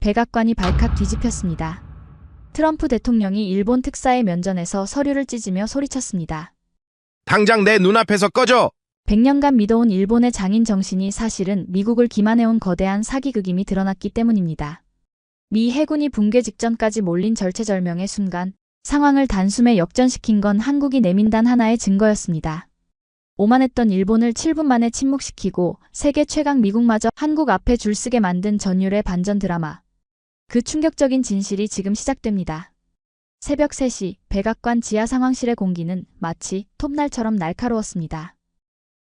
백악관이 발칵 뒤집혔습니다. 트럼프 대통령이 일본 특사의 면전에서 서류를 찢으며 소리쳤습니다. 당장 내 눈앞에서 꺼져! 100년간 믿어온 일본의 장인 정신이 사실은 미국을 기만해온 거대한 사기극임이 드러났기 때문입니다. 미 해군이 붕괴 직전까지 몰린 절체절명의 순간 상황을 단숨에 역전시킨 건 한국이 내민 단 하나의 증거였습니다. 오만했던 일본을 7분 만에 침묵시키고 세계 최강 미국마저 한국 앞에 줄쓰게 만든 전율의 반전 드라마. 그 충격적인 진실이 지금 시작됩니다. 새벽 3시 백악관 지하 상황실의 공기는 마치 톱날처럼 날카로웠습니다.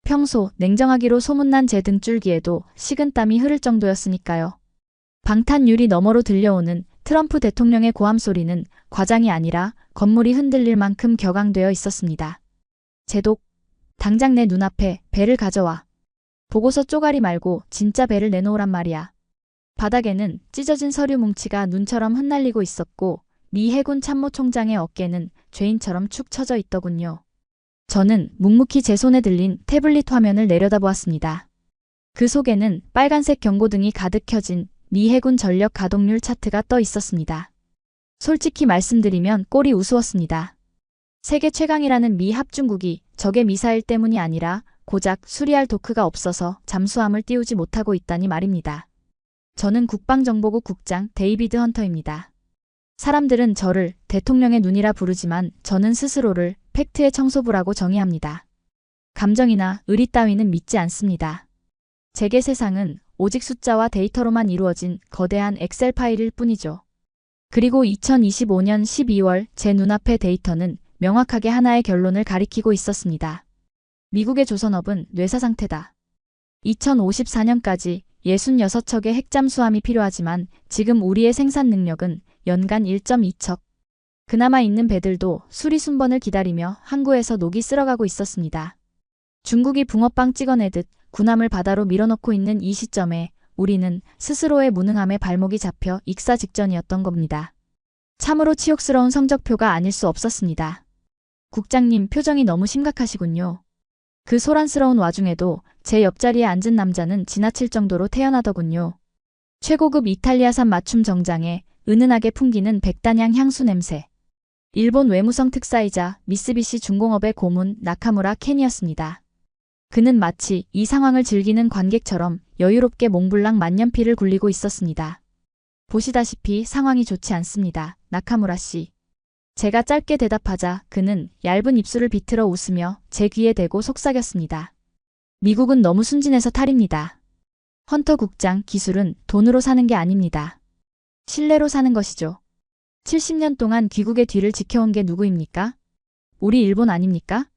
평소 냉정하기로 소문난 제 등줄기에도 식은땀이 흐를 정도였으니까요. 방탄유리 너머로 들려오는 트럼프 대통령의 고함 소리는 과장이 아니라 건물이 흔들릴 만큼 격앙되어 있었습니다. 제독, 당장 내 눈앞에 배를 가져와. 보고서 쪼가리 말고 진짜 배를 내놓으란 말이야. 바닥에는 찢어진 서류 뭉치가 눈처럼 흩날리고 있었고 미 해군 참모총장의 어깨는 죄인처럼 축 처져 있더군요. 저는 묵묵히 제 손에 들린 태블릿 화면을 내려다보았습니다. 그 속에는 빨간색 경고등이 가득 켜진 미 해군 전력 가동률 차트가 떠 있었습니다. 솔직히 말씀드리면 꼴이 우스웠습니다. 세계 최강이라는 미 합중국이 적의 미사일 때문이 아니라 고작 수리할 도크가 없어서 잠수함을 띄우지 못하고 있다니 말입니다. 저는 국방정보국 국장 데이비드 헌터입니다. 사람들은 저를 대통령의 눈이라 부르지만 저는 스스로를 팩트의 청소부라고 정의합니다. 감정이나 의리 따위는 믿지 않습니다. 제게 세상은 오직 숫자와 데이터로만 이루어진 거대한 엑셀 파일일 뿐이죠. 그리고 2025년 12월 제 눈앞의 데이터는 명확하게 하나의 결론을 가리키고 있었습니다. 미국의 조선업은 뇌사 상태다. 2054년까지 66척의 핵잠수함이 필요하지만 지금 우리의 생산 능력은 연간 1.2척. 그나마 있는 배들도 수리순번을 기다리며 항구에서 녹이 쓸어가고 있었습니다. 중국이 붕어빵 찍어내듯 군함을 바다로 밀어넣고 있는 이 시점에 우리는 스스로의 무능함에 발목이 잡혀 익사 직전이었던 겁니다. 참으로 치욕스러운 성적표가 아닐 수 없었습니다. 국장님, 표정이 너무 심각하시군요. 그 소란스러운 와중에도 제 옆자리에 앉은 남자는 지나칠 정도로 태연하더군요. 최고급 이탈리아산 맞춤 정장에 은은하게 풍기는 백단향 향수 냄새. 일본 외무성 특사이자 미쓰비시 중공업의 고문 나카무라 켄이었습니다. 그는 마치 이 상황을 즐기는 관객처럼 여유롭게 몽블랑 만년필을 굴리고 있었습니다. 보시다시피 상황이 좋지 않습니다. 나카무라 씨. 제가 짧게 대답하자 그는 얇은 입술을 비틀어 웃으며 제 귀에 대고 속삭였습니다. 미국은 너무 순진해서 탈입니다. 헌터 국장, 기술은 돈으로 사는 게 아닙니다. 신뢰로 사는 것이죠. 70년 동안 귀국의 뒤를 지켜온 게 누구입니까? 우리 일본 아닙니까?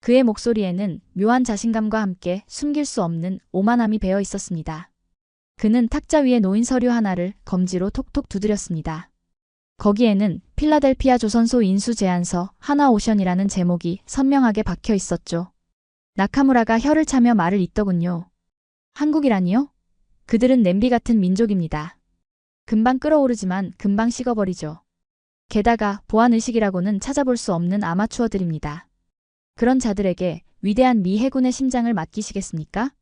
그의 목소리에는 묘한 자신감과 함께 숨길 수 없는 오만함이 배어 있었습니다. 그는 탁자 위에 놓인 서류 하나를 검지로 톡톡 두드렸습니다. 거기에는 필라델피아 조선소 인수 제안서 하나오션이라는 제목이 선명하게 박혀 있었죠. 나카무라가 혀를 차며 말을 잇더군요. 한국이라니요? 그들은 냄비 같은 민족입니다. 금방 끓어오르지만 금방 식어버리죠. 게다가 보안의식이라고는 찾아볼 수 없는 아마추어들입니다. 그런 자들에게 위대한 미 해군의 심장을 맡기시겠습니까?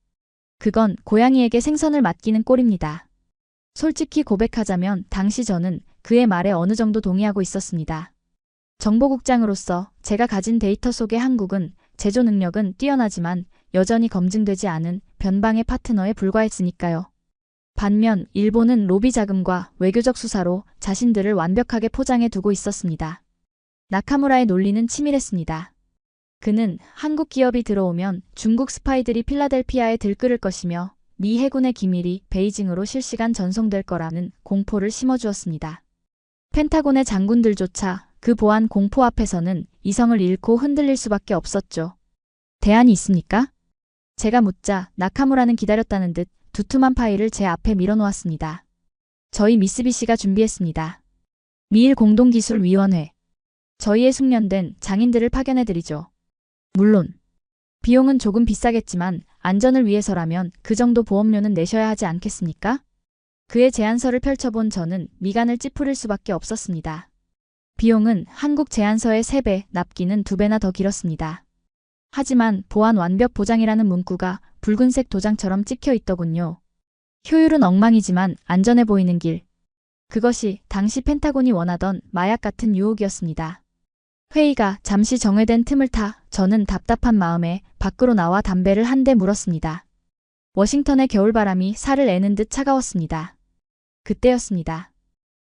그건 고양이에게 생선을 맡기는 꼴입니다. 솔직히 고백하자면 당시 저는 그의 말에 어느 정도 동의하고 있었습니다. 정보국장으로서 제가 가진 데이터 속의 한국은 제조 능력은 뛰어나지만 여전히 검증되지 않은 변방의 파트너에 불과했으니까요. 반면 일본은 로비 자금과 외교적 수사로 자신들을 완벽하게 포장해 두고 있었습니다. 나카무라의 논리는 치밀했습니다. 그는 한국 기업이 들어오면 중국 스파이들이 필라델피아에 들끓을 것이며 미 해군의 기밀이 베이징으로 실시간 전송될 거라는 공포를 심어주었습니다. 펜타곤의 장군들조차 그 보안 공포 앞에서는 이성을 잃고 흔들릴 수밖에 없었죠. 대안이 있습니까? 제가 묻자 나카무라는 기다렸다는 듯 두툼한 파일을 제 앞에 밀어놓았습니다. 저희 미쓰비시가 준비했습니다. 미일 공동기술위원회. 저희의 숙련된 장인들을 파견해드리죠. 물론 비용은 조금 비싸겠지만 안전을 위해서라면 그 정도 보험료는 내셔야 하지 않겠습니까? 그의 제안서를 펼쳐본 저는 미간을 찌푸릴 수밖에 없었습니다. 비용은 한국 제안서의 3배, 납기는 2배나 더 길었습니다. 하지만 보안 완벽 보장이라는 문구가 붉은색 도장처럼 찍혀 있더군요. 효율은 엉망이지만 안전해 보이는 길. 그것이 당시 펜타곤이 원하던 마약 같은 유혹이었습니다. 회의가 잠시 정회된 틈을 타 저는 답답한 마음에 밖으로 나와 담배를 한 대 물었습니다. 워싱턴의 겨울바람이 살을 애는 듯 차가웠습니다. 그때였습니다.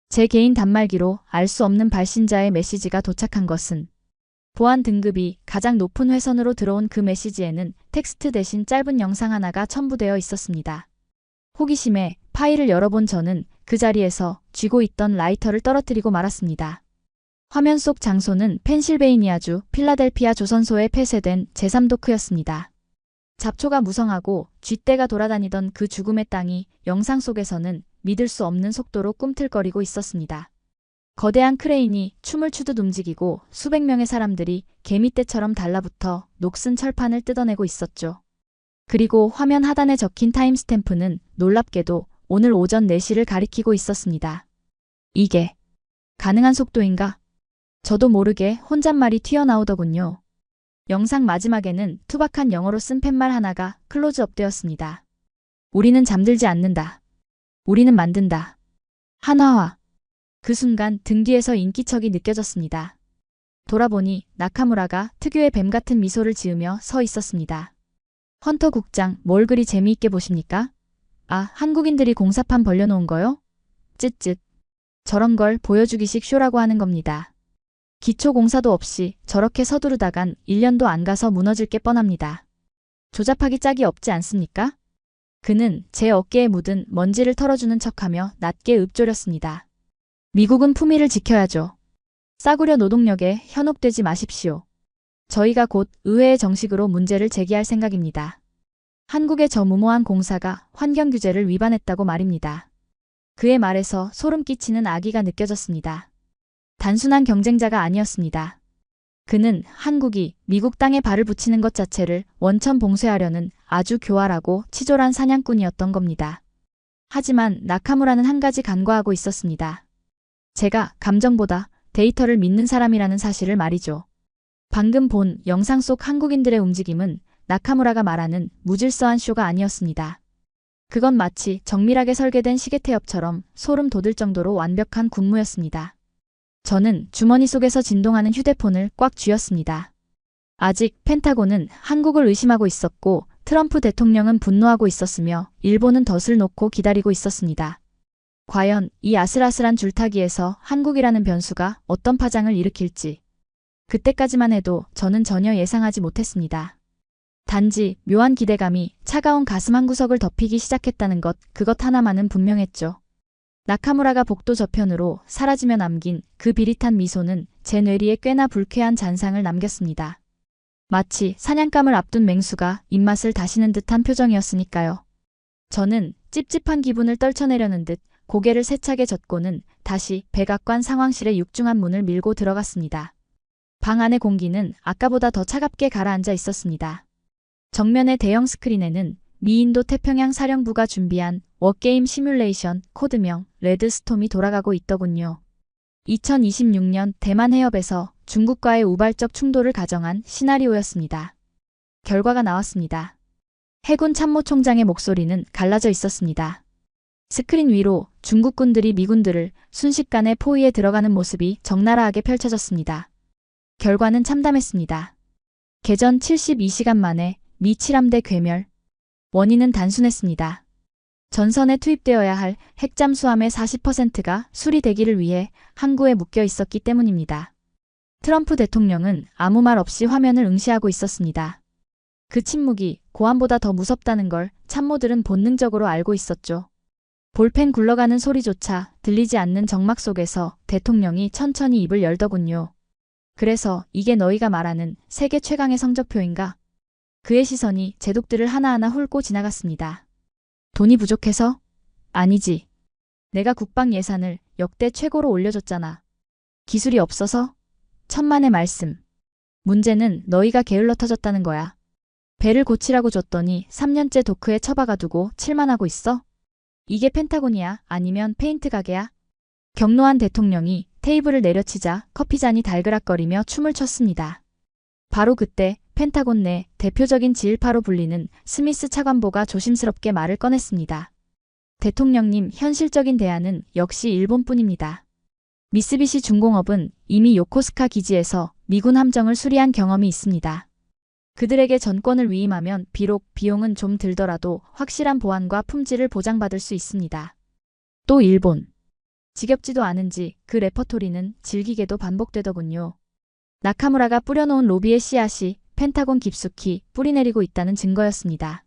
제 개인 단말기로 알 수 없는 발신자의 메시지가 도착한 것은 보안 등급이 가장 높은 회선으로 들어온 그 메시지에는 텍스트 대신 짧은 영상 하나가 첨부되어 있었습니다. 호기심에 파일을 열어본 저는 그 자리에서 쥐고 있던 라이터를 떨어뜨리고 말았습니다. 화면 속 장소는 펜실베이니아주 필라델피아 조선소에 폐쇄된 제3도크였습니다. 잡초가 무성하고 쥐떼가 돌아다니던 그 죽음의 땅이 영상 속에서는 믿을 수 없는 속도로 꿈틀거리고 있었습니다. 거대한 크레인이 춤을 추듯 움직이고 수백 명의 사람들이 개미떼처럼 달라붙어 녹슨 철판을 뜯어내고 있었죠. 그리고 화면 하단에 적힌 타임스탬프는 놀랍게도 오늘 오전 4시를 가리키고 있었습니다. 이게 가능한 속도인가? 저도 모르게 혼잣말이 튀어나오더군요. 영상 마지막에는 투박한 영어로 쓴 팻말 하나가 클로즈업되었습니다. 우리는 잠들지 않는다. 우리는 만든다. 한화화. 그 순간 등 뒤에서 인기척이 느껴졌습니다. 돌아보니 나카무라가 특유의 뱀 같은 미소를 지으며 서 있었습니다. 헌터 국장, 뭘 그리 재미있게 보십니까? 아, 한국인들이 공사판 벌려놓은 거요? 쯧쯧. 저런 걸 보여주기식 쇼라고 하는 겁니다. 기초 공사도 없이 저렇게 서두르다간 1년도 안 가서 무너질 게 뻔합니다. 조잡하기 짝이 없지 않습니까? 그는 제 어깨에 묻은 먼지를 털어주는 척하며 낮게 읊조렸습니다. 미국은 품위를 지켜야죠. 싸구려 노동력에 현혹되지 마십시오. 저희가 곧 의회의 정식으로 문제를 제기할 생각입니다. 한국의 저 무모한 공사가 환경 규제를 위반했다고 말입니다. 그의 말에서 소름 끼치는 악의가 느껴졌습니다. 단순한 경쟁자가 아니었습니다. 그는 한국이 미국 땅에 발을 붙이는 것 자체를 원천 봉쇄하려는 아주 교활하고 치졸한 사냥꾼이었던 겁니다. 하지만 나카무라는 한 가지 간과하고 있었습니다. 제가 감정보다 데이터를 믿는 사람이라는 사실을 말이죠. 방금 본 영상 속 한국인들의 움직임은 나카무라가 말하는 무질서한 쇼가 아니었습니다. 그건 마치 정밀하게 설계된 시계태엽처럼 소름 돋을 정도로 완벽한 군무였습니다. 저는 주머니 속에서 진동하는 휴대폰을 꽉 쥐었습니다. 아직 펜타곤은 한국을 의심하고 있었고 트럼프 대통령은 분노하고 있었으며 일본은 덫을 놓고 기다리고 있었습니다. 과연 이 아슬아슬한 줄타기에서 한국이라는 변수가 어떤 파장을 일으킬지. 그때까지만 해도 저는 전혀 예상하지 못했습니다. 단지 묘한 기대감이 차가운 가슴 한구석을 덮이기 시작했다는 것, 그것 하나만은 분명했죠. 나카무라가 복도 저편으로 사라지며 남긴 그 비릿한 미소는 제 뇌리에 꽤나 불쾌한 잔상을 남겼습니다. 마치 사냥감을 앞둔 맹수가 입맛을 다시는 듯한 표정이었으니까요. 저는 찝찝한 기분을 떨쳐내려는 듯 고개를 세차게 젓고는 다시 백악관 상황실의 육중한 문을 밀고 들어갔습니다. 방 안의 공기는 아까보다 더 차갑게 가라앉아 있었습니다. 정면의 대형 스크린에는 미인도 태평양 사령부가 준비한 워게임 시뮬레이션 코드명 레드스톰이 돌아가고 있더군요. 2026년 대만 해협에서 중국과의 우발적 충돌을 가정한 시나리오였습니다. 결과가 나왔습니다. 해군 참모총장의 목소리는 갈라져 있었습니다. 스크린 위로 중국군들이 미군들을 순식간에 포위에 들어가는 모습이 적나라하게 펼쳐졌습니다. 결과는 참담했습니다. 개전 72시간 만에 미 7함대 괴멸. 원인은 단순했습니다. 전선에 투입되어야 할 핵잠수함의 40%가 수리되기를 위해 항구에 묶여 있었기 때문입니다. 트럼프 대통령은 아무 말 없이 화면을 응시하고 있었습니다. 그 침묵이 고함보다 더 무섭다는 걸 참모들은 본능적으로 알고 있었죠. 볼펜 굴러가는 소리조차 들리지 않는 정막 속에서 대통령이 천천히 입을 열더군요. 그래서 이게 너희가 말하는 세계 최강의 성적표인가? 그의 시선이 제독들을 하나하나 훑고 지나갔습니다. 돈이 부족해서? 아니지. 내가 국방 예산을 역대 최고로 올려줬잖아. 기술이 없어서? 천만의 말씀. 문제는 너희가 게을러 터졌다는 거야. 배를 고치라고 줬더니 3년째 도크에 처박아두고 칠만하고 있어? 이게 펜타곤이야? 아니면 페인트 가게야? 격노한 대통령이 테이블을 내려치자 커피잔이 달그락거리며 춤을 췄습니다. 바로 그때 펜타곤 내 대표적인 지일파로 불리는 스미스 차관보가 조심스럽게 말을 꺼냈습니다. 대통령님, 현실적인 대안은 역시 일본뿐입니다. 미쓰비시 중공업은 이미 요코스카 기지에서 미군 함정을 수리한 경험이 있습니다. 그들에게 전권을 위임하면 비록 비용은 좀 들더라도 확실한 보안과 품질을 보장받을 수 있습니다. 또 일본. 지겹지도 않은지 그 레퍼토리는 질기게도 반복되더군요. 나카무라가 뿌려놓은 로비의 씨앗이 펜타곤 깊숙이 뿌리내리고 있다는 증거였습니다.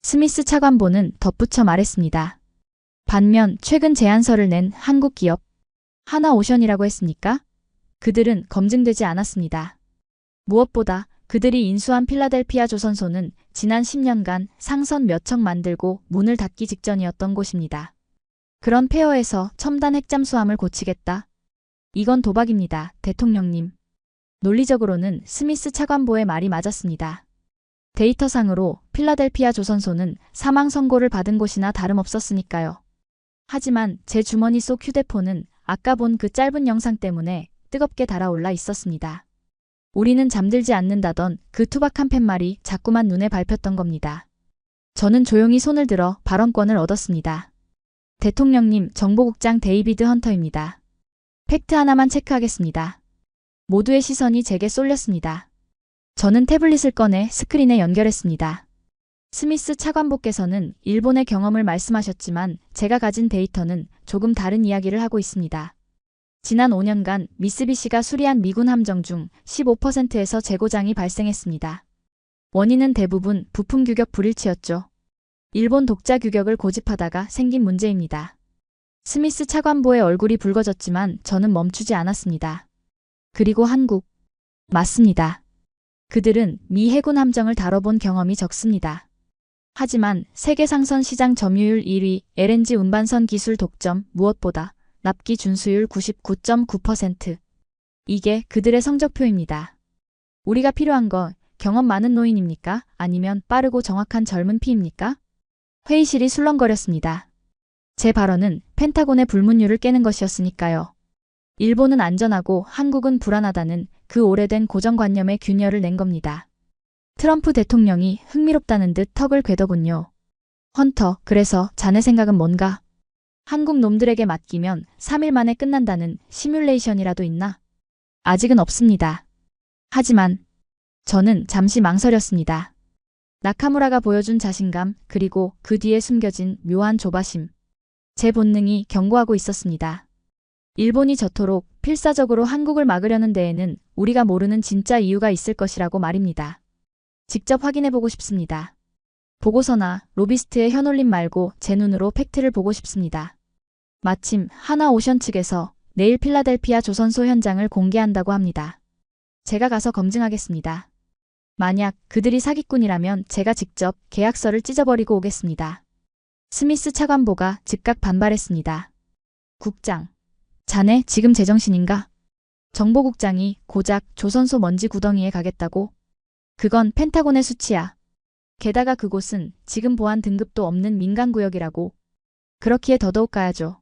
스미스 차관보는 덧붙여 말했습니다. 반면 최근 제안서를 낸 한국 기업 하나오션이라고 했습니까? 그들은 검증되지 않았습니다. 무엇보다 그들이 인수한 필라델피아 조선소는 지난 10년간 상선 몇 척 만들고 문을 닫기 직전이었던 곳입니다. 그런 폐허에서 첨단 핵잠수함을 고치겠다. 이건 도박입니다, 대통령님. 논리적으로는 스미스 차관보의 말이 맞았습니다. 데이터상으로 필라델피아 조선소는 사망 선고를 받은 곳이나 다름없었으니까요. 하지만 제 주머니 속 휴대폰은 아까 본 그 짧은 영상 때문에 뜨겁게 달아올라 있었습니다. 우리는 잠들지 않는다던 그 투박한 팻말이 자꾸만 눈에 밟혔던 겁니다. 저는 조용히 손을 들어 발언권을 얻었습니다. 대통령님, 정보국장 데이비드 헌터입니다. 팩트 하나만 체크하겠습니다. 모두의 시선이 제게 쏠렸습니다. 저는 태블릿을 꺼내 스크린에 연결했습니다. 스미스 차관보께서는 일본의 경험을 말씀하셨지만 제가 가진 데이터는 조금 다른 이야기를 하고 있습니다. 지난 5년간 미쓰비시가 수리한 미군 함정 중 15%에서 재고장이 발생했습니다. 원인은 대부분 부품 규격 불일치였죠. 일본 독자 규격을 고집하다가 생긴 문제입니다. 스미스 차관보의 얼굴이 붉어졌지만 저는 멈추지 않았습니다. 그리고 한국. 맞습니다. 그들은 미 해군 함정을 다뤄본 경험이 적습니다. 하지만 세계 상선 시장 점유율 1위, LNG 운반선 기술 독점, 무엇보다 납기 준수율 99.9%. 이게 그들의 성적표입니다. 우리가 필요한 건 경험 많은 노인입니까? 아니면 빠르고 정확한 젊은 피입니까? 회의실이 술렁거렸습니다. 제 발언은 펜타곤의 불문율을 깨는 것이었으니까요. 일본은 안전하고 한국은 불안하다는 그 오래된 고정관념에 균열을 낸 겁니다. 트럼프 대통령이 흥미롭다는 듯 턱을 괴더군요. 헌터, 그래서 자네 생각은 뭔가? 한국 놈들에게 맡기면 3일 만에 끝난다는 시뮬레이션이라도 있나? 아직은 없습니다. 하지만 저는 잠시 망설였습니다. 나카무라가 보여준 자신감, 그리고 그 뒤에 숨겨진 묘한 조바심. 제 본능이 경고하고 있었습니다. 일본이 저토록 필사적으로 한국을 막으려는 데에는 우리가 모르는 진짜 이유가 있을 것이라고 말입니다. 직접 확인해보고 싶습니다. 보고서나 로비스트의 혀놀림 말고 제 눈으로 팩트를 보고 싶습니다. 마침 하나오션 측에서 내일 필라델피아 조선소 현장을 공개한다고 합니다. 제가 가서 검증하겠습니다. 만약 그들이 사기꾼이라면 제가 직접 계약서를 찢어버리고 오겠습니다. 스미스 차관보가 즉각 반발했습니다. 국장, 자네 지금 제정신인가? 정보국장이 고작 조선소 먼지 구덩이에 가겠다고? 그건 펜타곤의 수치야. 게다가 그곳은 지금 보안 등급도 없는 민간구역이라고. 그렇기에 더더욱 가야죠.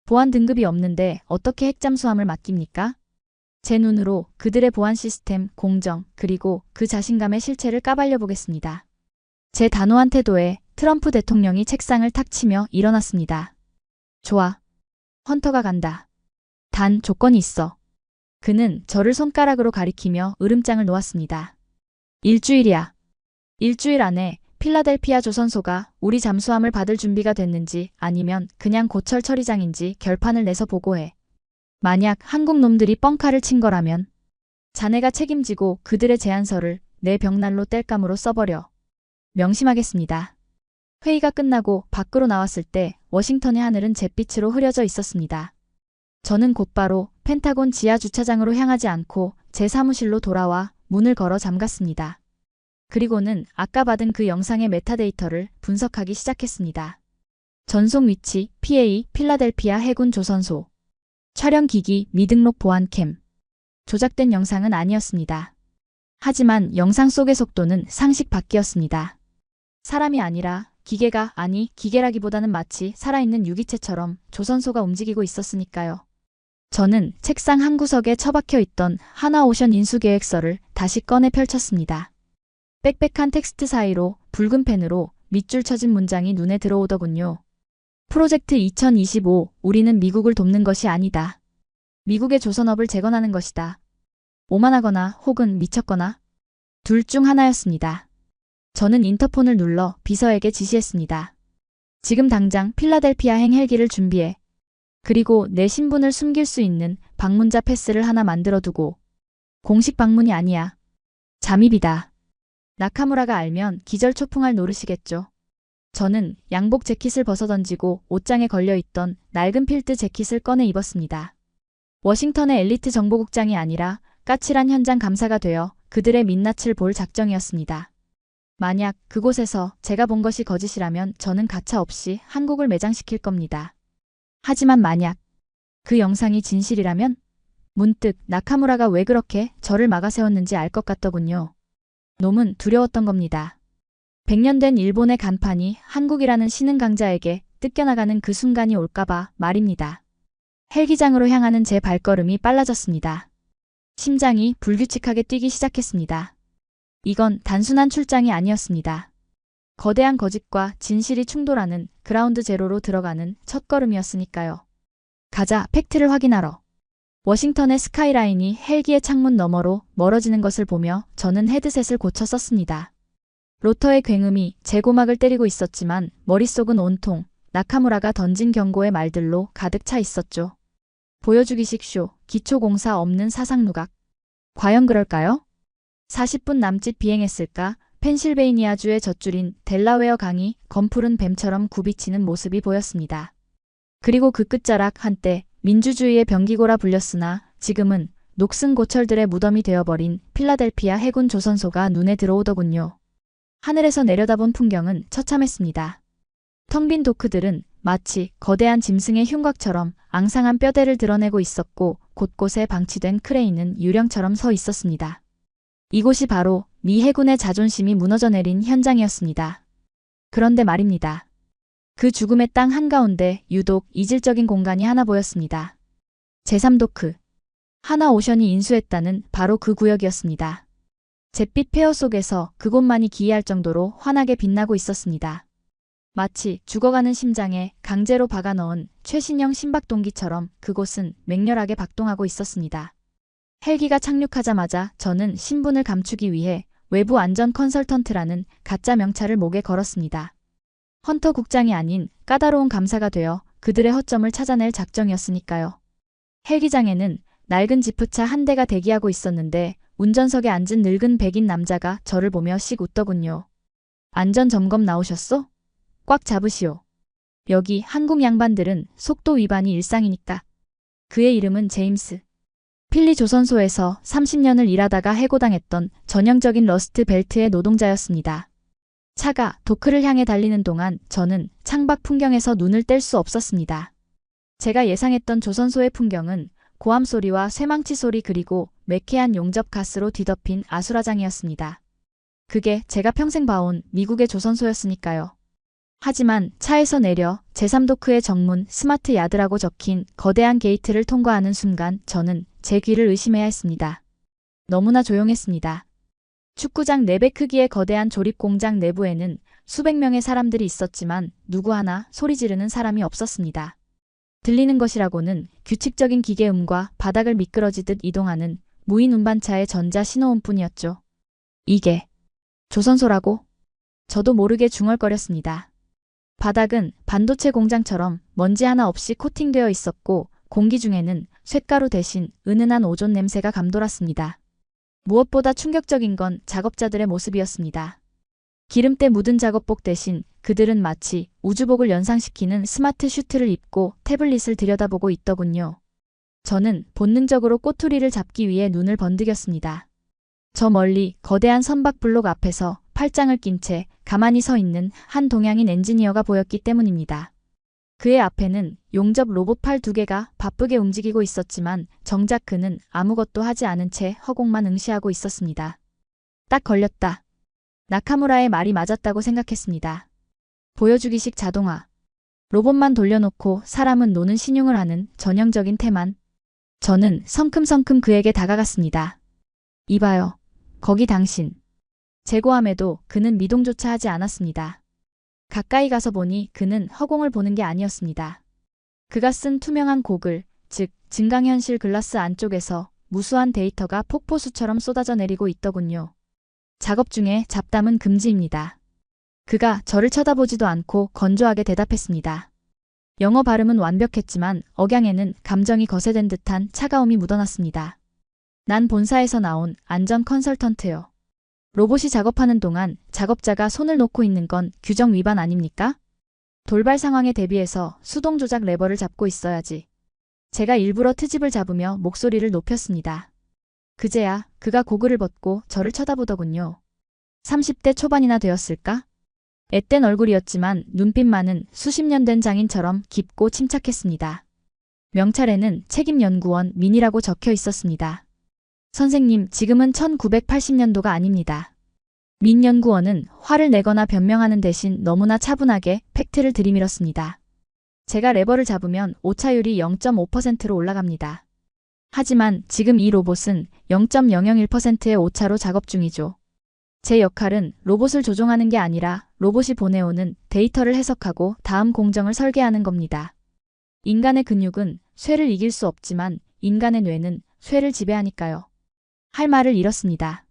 보안 등급이 없는데 어떻게 핵잠수함을 맡깁니까? 제 눈으로 그들의 보안 시스템, 공정, 그리고 그 자신감의 실체를 까발려 보겠습니다. 제 단호한 태도에 트럼프 대통령이 책상을 탁 치며 일어났습니다. 좋아. 헌터가 간다. 단 조건이 있어. 그는 저를 손가락으로 가리키며 으름장을 놓았습니다. 일주일이야. 일주일 안에 필라델피아 조선소가 우리 잠수함을 받을 준비가 됐는지 아니면 그냥 고철 처리장인지 결판을 내서 보고해. 만약 한국 놈들이 뻥카를 친 거라면 자네가 책임지고 그들의 제안서를 내 벽난로 땔감으로 써버려. 명심하겠습니다. 회의가 끝나고 밖으로 나왔을 때 워싱턴의 하늘은 잿빛으로 흐려져 있었습니다. 저는 곧바로 펜타곤 지하 주차장으로 향하지 않고 제 사무실로 돌아와 문을 걸어 잠갔습니다. 그리고는 아까 받은 그 영상의 메타데이터를 분석하기 시작했습니다. 전송 위치, PA, 필라델피아 해군 조선소. 촬영 기기, 미등록 보안캠. 조작된 영상은 아니었습니다. 하지만 영상 속의 속도는 상식 밖이었습니다. 사람이 아니라 기계가, 아니 기계라기보다는 마치 살아있는 유기체처럼 조선소가 움직이고 있었으니까요. 저는 책상 한 구석에 처박혀 있던 하나오션 인수계획서를 다시 꺼내 펼쳤습니다. 빽빽한 텍스트 사이로 붉은 펜으로 밑줄 쳐진 문장이 눈에 들어오더군요. 프로젝트 2025, 우리는 미국을 돕는 것이 아니다. 미국의 조선업을 재건하는 것이다. 오만하거나 혹은 미쳤거나 둘 중 하나였습니다. 저는 인터폰을 눌러 비서에게 지시했습니다. 지금 당장 필라델피아행 헬기를 준비해. 그리고 내 신분을 숨길 수 있는 방문자 패스를 하나 만들어두고. 공식 방문이 아니야. 잠입이다. 나카무라가 알면 기절초풍할 노릇이겠죠. 저는 양복 재킷을 벗어던지고 옷장에 걸려있던 낡은 필드 재킷을 꺼내 입었습니다. 워싱턴의 엘리트 정보국장이 아니라 까칠한 현장 감사가 되어 그들의 민낯을 볼 작정이었습니다. 만약 그곳에서 제가 본 것이 거짓이라면 저는 가차없이 한국을 매장시킬 겁니다. 하지만 만약 그 영상이 진실이라면 문득 나카무라가 왜 그렇게 저를 막아세웠는지 알 것 같더군요. 놈은 두려웠던 겁니다. 100년 된 일본의 간판이 한국이라는 신흥 강자에게 뜯겨나가는 그 순간이 올까봐 말입니다. 헬기장으로 향하는 제 발걸음이 빨라졌습니다. 심장이 불규칙하게 뛰기 시작했습니다. 이건 단순한 출장이 아니었습니다. 거대한 거짓과 진실이 충돌하는 그라운드 제로로 들어가는 첫걸음이었으니까요. 가자, 팩트를 확인하러. 워싱턴의 스카이라인이 헬기의 창문 너머로 멀어지는 것을 보며 저는 헤드셋을 고쳐 썼습니다. 로터의 굉음이 제 고막을 때리고 있었지만 머릿속은 온통 나카무라가 던진 경고의 말들로 가득 차 있었죠. 보여주기식 쇼, 기초공사 없는 사상누각. 과연 그럴까요? 40분 남짓 비행했을까? 펜실베이니아주의 젖줄인 델라웨어 강이 검푸른 뱀처럼 굽이치는 모습이 보였습니다. 그리고 그 끝자락 한때 민주주의의 병기고라 불렸으나 지금은 녹슨 고철들의 무덤이 되어버린 필라델피아 해군 조선소가 눈에 들어오더군요. 하늘에서 내려다본 풍경은 처참했습니다. 텅 빈 도크들은 마치 거대한 짐승의 흉곽처럼 앙상한 뼈대를 드러내고 있었고 곳곳에 방치된 크레인은 유령처럼 서 있었습니다. 이곳이 바로 미 해군의 자존심이 무너져 내린 현장이었습니다. 그런데 말입니다. 그 죽음의 땅 한가운데 유독 이질적인 공간이 하나 보였습니다. 제3도크. 하나오션이 인수했다는 바로 그 구역이었습니다. 잿빛 폐허 속에서 그곳만이 기이할 정도로 환하게 빛나고 있었습니다. 마치 죽어가는 심장에 강제로 박아넣은 최신형 심박동기처럼 그곳은 맹렬하게 박동하고 있었습니다. 헬기가 착륙하자마자 저는 신분을 감추기 위해 외부 안전 컨설턴트라는 가짜 명찰을 목에 걸었습니다. 헌터 국장이 아닌 까다로운 감사가 되어 그들의 허점을 찾아낼 작정이었으니까요. 헬기장에는 낡은 지프차 한 대가 대기하고 있었는데 운전석에 앉은 늙은 백인 남자가 저를 보며 씩 웃더군요. 안전점검 나오셨어? 꽉 잡으시오. 여기 한국 양반들은 속도 위반이 일상이니까. 그의 이름은 제임스. 필리 조선소에서 30년을 일하다가 해고당했던 전형적인 러스트 벨트의 노동자였습니다. 차가 도크를 향해 달리는 동안 저는 창밖 풍경에서 눈을 뗄 수 없었습니다. 제가 예상했던 조선소의 풍경은 고함 소리와 쇠망치 소리 그리고 매캐한 용접 가스로 뒤덮인 아수라장이었습니다. 그게 제가 평생 봐온 미국의 조선소였으니까요. 하지만 차에서 내려 제3도크의 정문 스마트 야드라고 적힌 거대한 게이트를 통과하는 순간 저는 제 귀를 의심해야 했습니다. 너무나 조용했습니다. 축구장 4배 크기의 거대한 조립공장 내부에는 수백 명의 사람들이 있었지만 누구 하나 소리 지르는 사람이 없었습니다. 들리는 것이라고는 규칙적인 기계음과 바닥을 미끄러지듯 이동하는 무인 운반차의 전자 신호음뿐이었죠. 이게 조선소라고? 저도 모르게 중얼거렸습니다. 바닥은 반도체 공장처럼 먼지 하나 없이 코팅되어 있었고 공기 중에는 쇳가루 대신 은은한 오존 냄새가 감돌았습니다. 무엇보다 충격적인 건 작업자들의 모습이었습니다. 기름때 묻은 작업복 대신 그들은 마치 우주복을 연상시키는 스마트 슈트를 입고 태블릿을 들여다보고 있더군요. 저는 본능적으로 꼬투리를 잡기 위해 눈을 번득였습니다. 저 멀리 거대한 선박 블록 앞에서 팔짱을 낀 채 가만히 서 있는 한 동양인 엔지니어가 보였기 때문입니다. 그의 앞에는 용접 로봇팔 2개가 바쁘게 움직이고 있었지만 정작 그는 아무것도 하지 않은 채 허공만 응시하고 있었습니다. 딱 걸렸다. 나카무라의 말이 맞았다고 생각했습니다. 보여주기식 자동화. 로봇만 돌려놓고 사람은 노는 신용을 하는 전형적인 태만. 저는 성큼성큼 그에게 다가갔습니다. 이봐요. 거기 당신. 제고함에도 그는 미동조차 하지 않았습니다. 가까이 가서 보니 그는 허공을 보는 게 아니었습니다. 그가 쓴 투명한 고글, 즉 증강현실 글라스 안쪽에서 무수한 데이터가 폭포수처럼 쏟아져 내리고 있더군요. 작업 중에 잡담은 금지입니다. 그가 저를 쳐다보지도 않고 건조하게 대답했습니다. 영어 발음은 완벽했지만 억양에는 감정이 거세된 듯한 차가움이 묻어났습니다. 난 본사에서 나온 안전 컨설턴트요. 로봇이 작업하는 동안 작업자가 손을 놓고 있는 건 규정 위반 아닙니까? 돌발 상황에 대비해서 수동 조작 레버를 잡고 있어야지. 제가 일부러 트집을 잡으며 목소리를 높였습니다. 그제야 그가 고글을 벗고 저를 쳐다보더군요. 30대 초반이나 되었을까? 앳된 얼굴이었지만 눈빛만은 수십 년 된 장인처럼 깊고 침착했습니다. 명찰에는 책임연구원 민이라고 적혀 있었습니다. 선생님, 지금은 1980년도가 아닙니다. 민 연구원은 화를 내거나 변명하는 대신 너무나 차분하게 팩트를 들이밀었습니다. 제가 레버를 잡으면 오차율이 0.5%로 올라갑니다. 하지만 지금 이 로봇은 0.001%의 오차로 작업 중이죠. 제 역할은 로봇을 조종하는 게 아니라 로봇이 보내오는 데이터를 해석하고 다음 공정을 설계하는 겁니다. 인간의 근육은 쇠를 이길 수 없지만 인간의 뇌는 쇠를 지배하니까요. 할 말을 잃었습니다.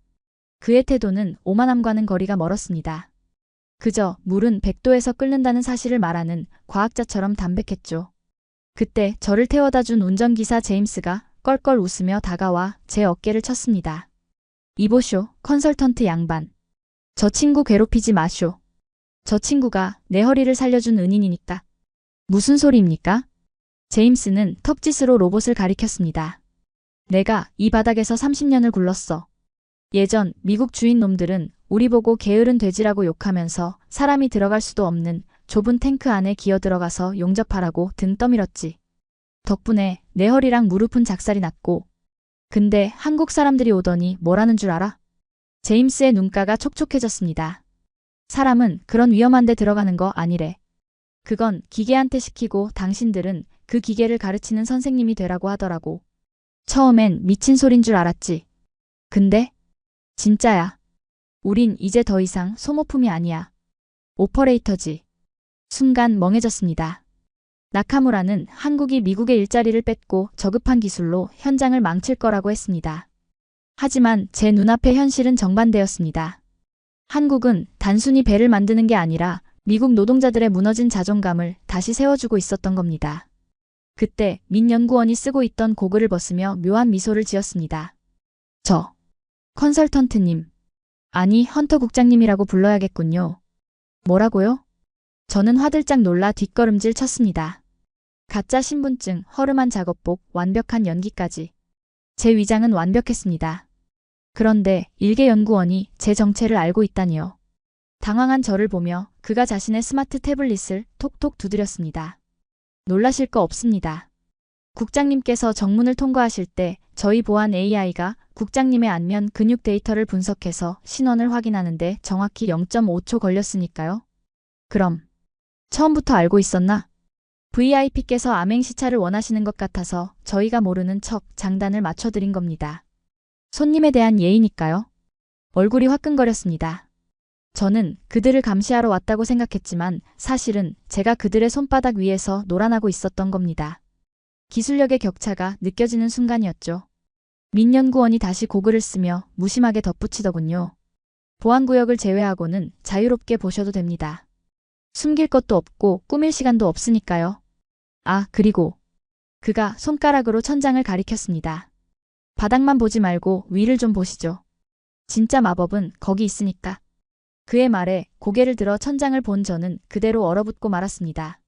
그의 태도는 오만함과는 거리가 멀었습니다. 그저 물은 100도에서 끓는다는 사실을 말하는 과학자처럼 담백했죠. 그때 저를 태워다 준 운전기사 제임스가 껄껄 웃으며 다가와 제 어깨를 쳤습니다. 이보쇼, 컨설턴트 양반. 저 친구 괴롭히지 마쇼. 저 친구가 내 허리를 살려준 은인이니까. 무슨 소리입니까? 제임스는 턱짓으로 로봇을 가리켰습니다. 내가 이 바닥에서 30년을 굴렀어. 예전 미국 주인 놈들은 우리 보고 게으른 돼지라고 욕하면서 사람이 들어갈 수도 없는 좁은 탱크 안에 기어 들어가서 용접하라고 등 떠밀었지. 덕분에 내 허리랑 무릎은 작살이 났고. 근데 한국 사람들이 오더니 뭐라는 줄 알아? 제임스의 눈가가 촉촉해졌습니다. 사람은 그런 위험한 데 들어가는 거 아니래. 그건 기계한테 시키고 당신들은 그 기계를 가르치는 선생님이 되라고 하더라고. 처음엔 미친 소린 줄 알았지. 근데 진짜야. 우린 이제 더 이상 소모품이 아니야. 오퍼레이터지. 순간 멍해졌습니다. 나카무라는 한국이 미국의 일자리를 뺏고 저급한 기술로 현장을 망칠 거라고 했습니다. 하지만 제 눈앞의 현실은 정반대였습니다. 한국은 단순히 배를 만드는 게 아니라 미국 노동자들의 무너진 자존감을 다시 세워주고 있었던 겁니다. 그때 민 연구원이 쓰고 있던 고글을 벗으며 묘한 미소를 지었습니다. 저, 컨설턴트님. 아니, 헌터 국장님이라고 불러야겠군요. 뭐라고요? 저는 화들짝 놀라 뒷걸음질 쳤습니다. 가짜 신분증, 허름한 작업복, 완벽한 연기까지. 제 위장은 완벽했습니다. 그런데 일개 연구원이 제 정체를 알고 있다니요. 당황한 저를 보며 그가 자신의 스마트 태블릿을 톡톡 두드렸습니다. 놀라실 거 없습니다. 국장님께서 정문을 통과하실 때 저희 보안 AI가 국장님의 안면 근육 데이터를 분석해서 신원을 확인하는데 정확히 0.5초 걸렸으니까요. 그럼 처음부터 알고 있었나? VIP께서 암행시차를 원하시는 것 같아서 저희가 모르는 척 장단을 맞춰드린 겁니다. 손님에 대한 예의니까요. 얼굴이 화끈거렸습니다. 저는 그들을 감시하러 왔다고 생각했지만 사실은 제가 그들의 손바닥 위에서 놀아나고 있었던 겁니다. 기술력의 격차가 느껴지는 순간이었죠. 민 연구원이 다시 고글을 쓰며 무심하게 덧붙이더군요. 보안구역을 제외하고는 자유롭게 보셔도 됩니다. 숨길 것도 없고 꾸밀 시간도 없으니까요. 아, 그리고 그가 손가락으로 천장을 가리켰습니다. 바닥만 보지 말고 위를 좀 보시죠. 진짜 마법은 거기 있으니까. 그의 말에 고개를 들어 천장을 본 저는 그대로 얼어붙고 말았습니다.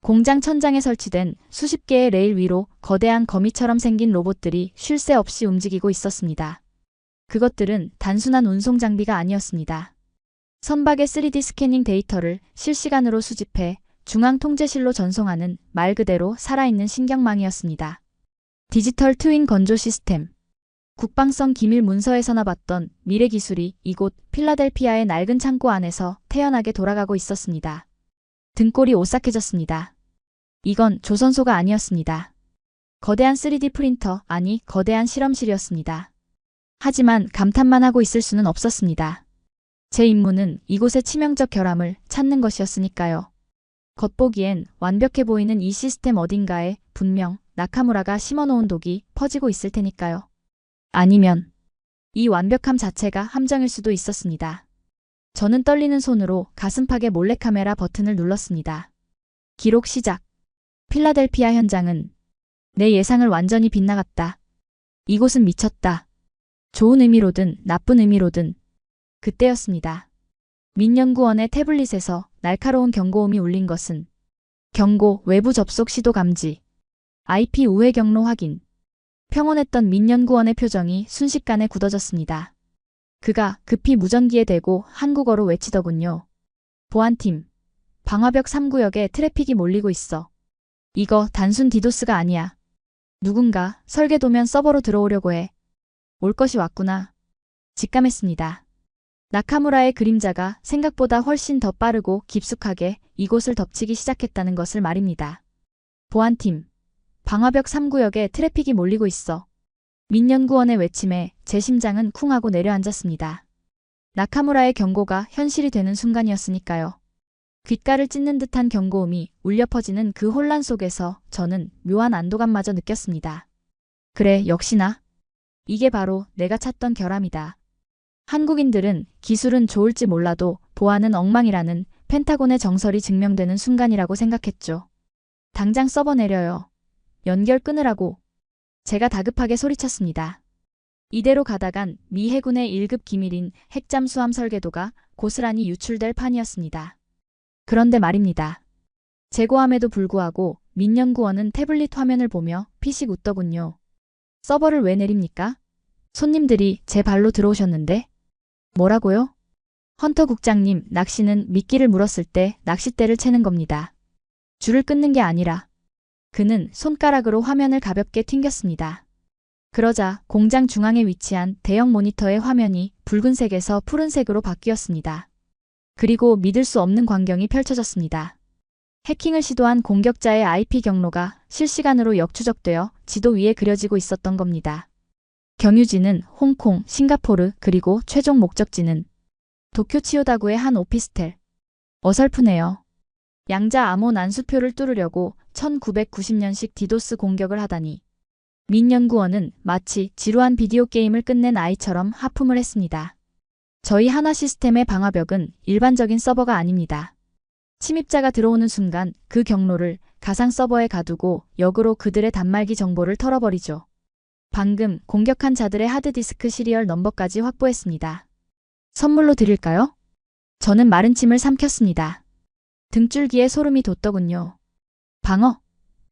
공장 천장에 설치된 수십 개의 레일 위로 거대한 거미처럼 생긴 로봇들이 쉴 새 없이 움직이고 있었습니다. 그것들은 단순한 운송 장비가 아니었습니다. 선박의 3D 스캐닝 데이터를 실시간으로 수집해 중앙 통제실로 전송하는 말 그대로 살아있는 신경망이었습니다. 디지털 트윈 건조 시스템. 국방성 기밀 문서에서나 봤던 미래 기술이 이곳 필라델피아의 낡은 창고 안에서 태연하게 돌아가고 있었습니다. 등골이 오싹해졌습니다. 이건 조선소가 아니었습니다. 거대한 3D 프린터, 아니 거대한 실험실이었습니다. 하지만 감탄만 하고 있을 수는 없었습니다. 제 임무는 이곳의 치명적 결함을 찾는 것이었으니까요. 겉보기엔 완벽해 보이는 이 시스템 어딘가에 분명 나카무라가 심어놓은 독이 퍼지고 있을 테니까요. 아니면 이 완벽함 자체가 함정일 수도 있었습니다. 저는 떨리는 손으로 가슴팍에 몰래카메라 버튼을 눌렀습니다. 기록 시작. 필라델피아 현장은 내 예상을 완전히 빗나갔다. 이곳은 미쳤다. 좋은 의미로든 나쁜 의미로든 그때였습니다. 민연구원의 태블릿에서 날카로운 경고음이 울린 것은 경고, 외부 접속 시도 감지, IP 우회 경로 확인. 평온했던 민연구원의 표정이 순식간에 굳어졌습니다. 그가 급히 무전기에 대고 한국어로 외치더군요. 보안팀, 방화벽 3구역에 트래픽이 몰리고 있어. 이거 단순 디도스가 아니야. 누군가 설계도면 서버로 들어오려고 해. 올 것이 왔구나. 직감했습니다. 나카무라의 그림자가 생각보다 훨씬 더 빠르고 깊숙하게 이곳을 덮치기 시작했다는 것을 말입니다. 보안팀, 방화벽 3구역에 트래픽이 몰리고 있어. 민연구원의 외침에 제 심장은 쿵 하고 내려앉았습니다. 나카무라의 경고가 현실이 되는 순간이었으니까요. 귓가를 찢는 듯한 경고음이 울려 퍼지는 그 혼란 속에서 저는 묘한 안도감마저 느꼈습니다. 그래, 역시나. 이게 바로 내가 찾던 결함이다. 한국인들은 기술은 좋을지 몰라도 보안은 엉망이라는 펜타곤의 정설이 증명되는 순간이라고 생각했죠. 당장 서버 내려요. 연결 끊으라고. 제가 다급하게 소리쳤습니다. 이대로 가다간 미 해군의 1급 기밀인 핵잠수함 설계도가 고스란히 유출될 판이었습니다. 그런데 말입니다. 제고함에도 불구하고 민연구원은 태블릿 화면을 보며 피식 웃더군요. 서버를 왜 내립니까? 손님들이 제 발로 들어오셨는데? 뭐라고요? 헌터 국장님, 낚시는 미끼를 물었을 때 낚싯대를 채는 겁니다. 줄을 끊는 게 아니라. 그는 손가락으로 화면을 가볍게 튕겼습니다. 그러자 공장 중앙에 위치한 대형 모니터의 화면이 붉은색에서 푸른색으로 바뀌었습니다. 그리고 믿을 수 없는 광경이 펼쳐졌습니다. 해킹을 시도한 공격자의 IP 경로가 실시간으로 역추적되어 지도 위에 그려지고 있었던 겁니다. 경유지는 홍콩, 싱가포르, 그리고 최종 목적지는 도쿄 치요다구의 한 오피스텔. 어설프네요. 양자 암호 난수표를 뚫으려고 1990년식 디도스 공격을 하다니. 민연구원은 마치 지루한 비디오 게임을 끝낸 아이처럼 하품을 했습니다. 저희 한화 시스템의 방화벽은 일반적인 서버가 아닙니다. 침입자가 들어오는 순간 그 경로를 가상 서버에 가두고 역으로 그들의 단말기 정보를 털어버리죠. 방금 공격한 자들의 하드디스크 시리얼 넘버까지 확보했습니다. 선물로 드릴까요? 저는 마른 침을 삼켰습니다. 등줄기에 소름이 돋더군요. 방어?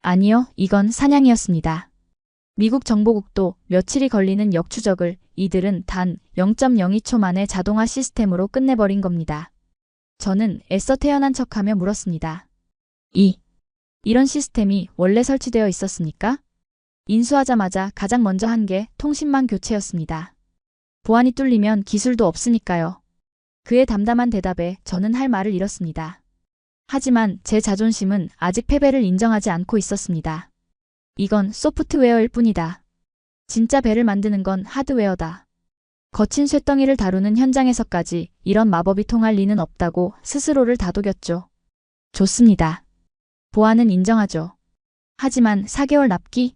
아니요, 이건 사냥이었습니다. 미국 정보국도 며칠이 걸리는 역추적을 이들은 단 0.02초 만에 자동화 시스템으로 끝내버린 겁니다. 저는 애써 태어난 척하며 물었습니다. 이런 시스템이 원래 설치되어 있었습니까? 인수하자마자 가장 먼저 한 게 통신망 교체였습니다. 보안이 뚫리면 기술도 없으니까요. 그의 담담한 대답에 저는 할 말을 잃었습니다. 하지만 제 자존심은 아직 패배를 인정하지 않고 있었습니다. 이건 소프트웨어일 뿐이다. 진짜 배를 만드는 건 하드웨어다. 거친 쇳덩이를 다루는 현장에서까지 이런 마법이 통할 리는 없다고 스스로를 다독였죠. 좋습니다. 보안은 인정하죠. 하지만 4개월 납기?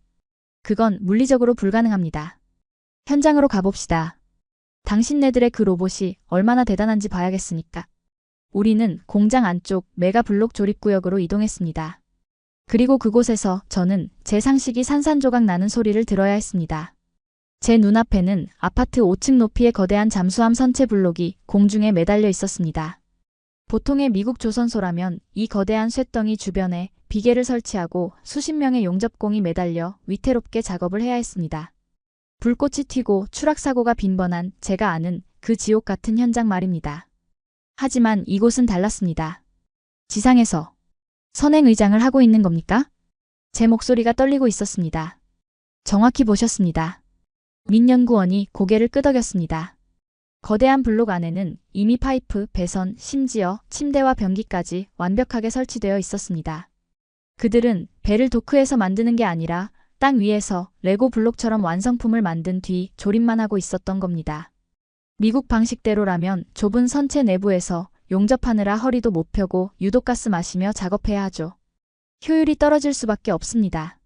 그건 물리적으로 불가능합니다. 현장으로 가봅시다. 당신네들의 그 로봇이 얼마나 대단한지 봐야겠으니까. 우리는 공장 안쪽 메가블록 조립구역으로 이동했습니다. 그리고 그곳에서 저는 제 상식이 산산조각 나는 소리를 들어야 했습니다. 제 눈앞에는 아파트 5층 높이의 거대한 잠수함 선체 블록이 공중에 매달려 있었습니다. 보통의 미국 조선소라면 이 거대한 쇳덩이 주변에 비계를 설치하고 수십 명의 용접공이 매달려 위태롭게 작업을 해야 했습니다. 불꽃이 튀고 추락사고가 빈번한 제가 아는 그 지옥 같은 현장 말입니다. 하지만 이곳은 달랐습니다. 지상에서 선행의장을 하고 있는 겁니까? 제 목소리가 떨리고 있었습니다. 정확히 보셨습니다. 민연구원이 고개를 끄덕였습니다. 거대한 블록 안에는 이미 파이프, 배선, 심지어 침대와 변기까지 완벽하게 설치되어 있었습니다. 그들은 배를 도크에서 만드는 게 아니라 땅 위에서 레고 블록처럼 완성품을 만든 뒤 조립만 하고 있었던 겁니다. 미국 방식대로라면 좁은 선체 내부에서 용접하느라 허리도 못 펴고 유독가스 마시며 작업해야 하죠. 효율이 떨어질 수밖에 없습니다.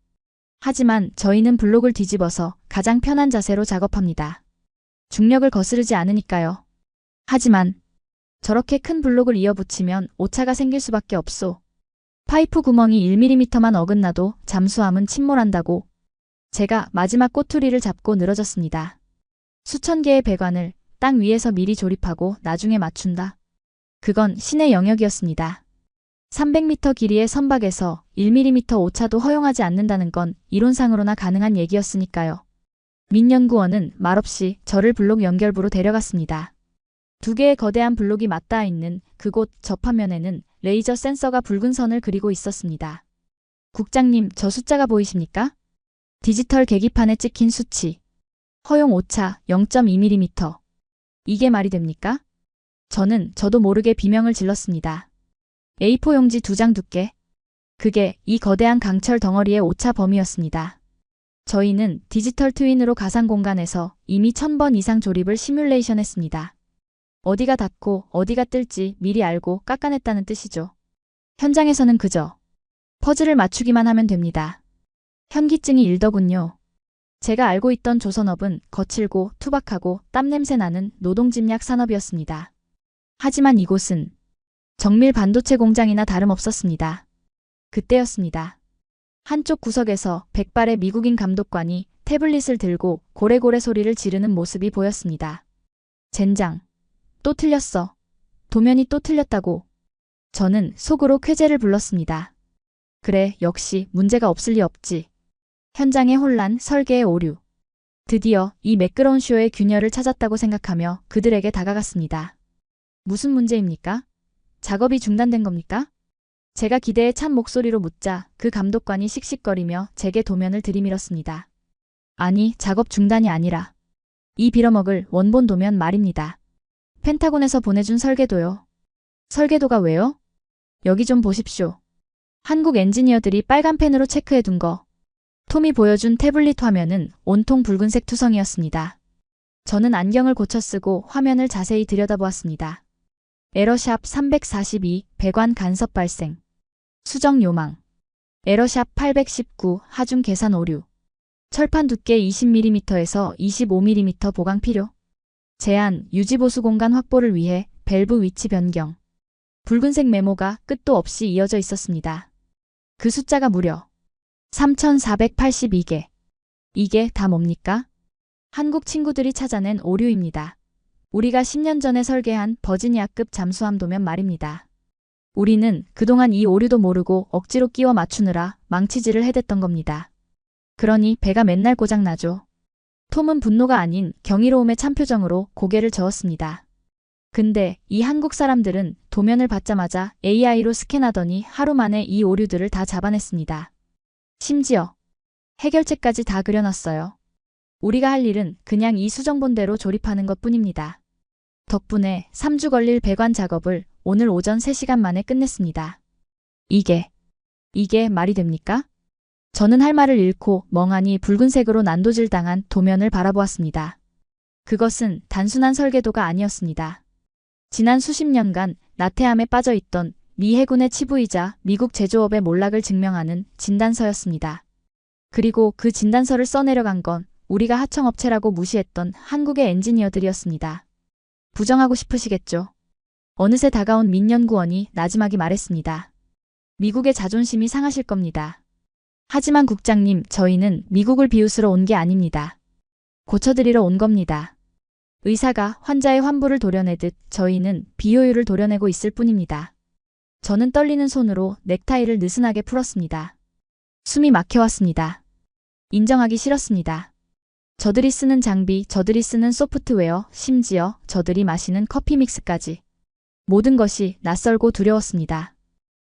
하지만 저희는 블록을 뒤집어서 가장 편한 자세로 작업합니다. 중력을 거스르지 않으니까요. 하지만 저렇게 큰 블록을 이어붙이면 오차가 생길 수밖에 없소. 파이프 구멍이 1mm만 어긋나도 잠수함은 침몰한다고. 제가 마지막 꼬투리를 잡고 늘어졌습니다. 수천 개의 배관을 땅 위에서 미리 조립하고 나중에 맞춘다. 그건 신의 영역이었습니다. 300m 길이의 선박에서 1mm 오차도 허용하지 않는다는 건 이론상으로나 가능한 얘기였으니까요. 민 연구원은 말없이 저를 블록 연결부로 데려갔습니다. 두 개의 거대한 블록이 맞닿아 있는 그곳 접화면에는 레이저 센서가 붉은 선을 그리고 있었습니다. 국장님, 저 숫자가 보이십니까? 디지털 계기판에 찍힌 수치. 허용 오차 0.2mm. 이게 말이 됩니까? 저도 모르게 비명을 질렀습니다. A4 용지 2장 두께. 그게 이 거대한 강철 덩어리의 오차 범위였습니다. 저희는 디지털 트윈으로 가상 공간에서 이미 1000번 이상 조립을 시뮬레이션했습니다. 어디가 닿고 어디가 뜰지 미리 알고 깎아냈다는 뜻이죠. 현장에서는 그저 퍼즐을 맞추기만 하면 됩니다. 현기증이 일더군요. 제가 알고 있던 조선업은 거칠고 투박하고 땀냄새 나는 노동집약 산업이었습니다. 하지만 이곳은 정밀 반도체 공장이나 다름없었습니다. 그때였습니다. 한쪽 구석에서 백발의 미국인 감독관이 태블릿을 들고 고래고래 소리를 지르는 모습이 보였습니다. 젠장. 또 틀렸어. 도면이 또 틀렸다고. 저는 속으로 쾌재를 불렀습니다. 그래, 역시 문제가 없을 리 없지. 현장의 혼란, 설계의 오류. 드디어 이 매끄러운 쇼의 균열을 찾았다고 생각하며 그들에게 다가갔습니다. 무슨 문제입니까? 작업이 중단된 겁니까? 제가 기대에 찬 목소리로 묻자 그 감독관이 씩씩거리며 제게 도면을 들이밀었습니다. 아니, 작업 중단이 아니라 이 빌어먹을 원본 도면 말입니다. 펜타곤에서 보내준 설계도요. 설계도가 왜요? 여기 좀 보십시오. 한국 엔지니어들이 빨간 펜으로 체크해둔 거. 톰이 보여준 태블릿 화면은 온통 붉은색 투성이었습니다. 저는 안경을 고쳐 쓰고 화면을 자세히 들여다보았습니다. 에러샵 342 배관 간섭 발생. 수정 요망. 에러샵 819 하중 계산 오류. 철판 두께 20mm에서 25mm 보강 필요. 제한 유지보수 공간 확보를 위해 밸브 위치 변경. 붉은색 메모가 끝도 없이 이어져 있었습니다. 그 숫자가 무려 3,482개. 이게 다 뭡니까? 한국 친구들이 찾아낸 오류입니다. 우리가 10년 전에 설계한 버지니아급 잠수함 도면 말입니다. 우리는 그동안 이 오류도 모르고 억지로 끼워 맞추느라 망치질을 해댔던 겁니다. 그러니 배가 맨날 고장나죠. 톰은 분노가 아닌 경이로움의 참표정으로 고개를 저었습니다. 근데 이 한국 사람들은 도면을 받자마자 AI로 스캔하더니 하루 만에 이 오류들을 다 잡아냈습니다. 심지어 해결책까지 다 그려놨어요. 우리가 할 일은 그냥 이 수정본대로 조립하는 것뿐입니다. 덕분에 3주 걸릴 배관 작업을 오늘 오전 3시간 만에 끝냈습니다. 이게 말이 됩니까? 저는 할 말을 잃고 멍하니 붉은색으로 난도질 당한 도면을 바라보았습니다. 그것은 단순한 설계도가 아니었습니다. 지난 수십 년간 나태함에 빠져있던 미 해군의 치부이자 미국 제조업의 몰락을 증명하는 진단서였습니다. 그리고 그 진단서를 써내려간 건 우리가 하청업체라고 무시했던 한국의 엔지니어들이었습니다. 부정하고 싶으시겠죠? 어느새 다가온 민 연구원이 나지막이 말했습니다. 미국의 자존심이 상하실 겁니다. 하지만 국장님, 저희는 미국을 비웃으러 온 게 아닙니다. 고쳐드리러 온 겁니다. 의사가 환자의 환부를 도려내듯 저희는 비효율을 도려내고 있을 뿐입니다. 저는 떨리는 손으로 넥타이를 느슨하게 풀었습니다. 숨이 막혀왔습니다. 인정하기 싫었습니다. 저들이 쓰는 장비, 저들이 쓰는 소프트웨어, 심지어 저들이 마시는 커피 믹스까지. 모든 것이 낯설고 두려웠습니다.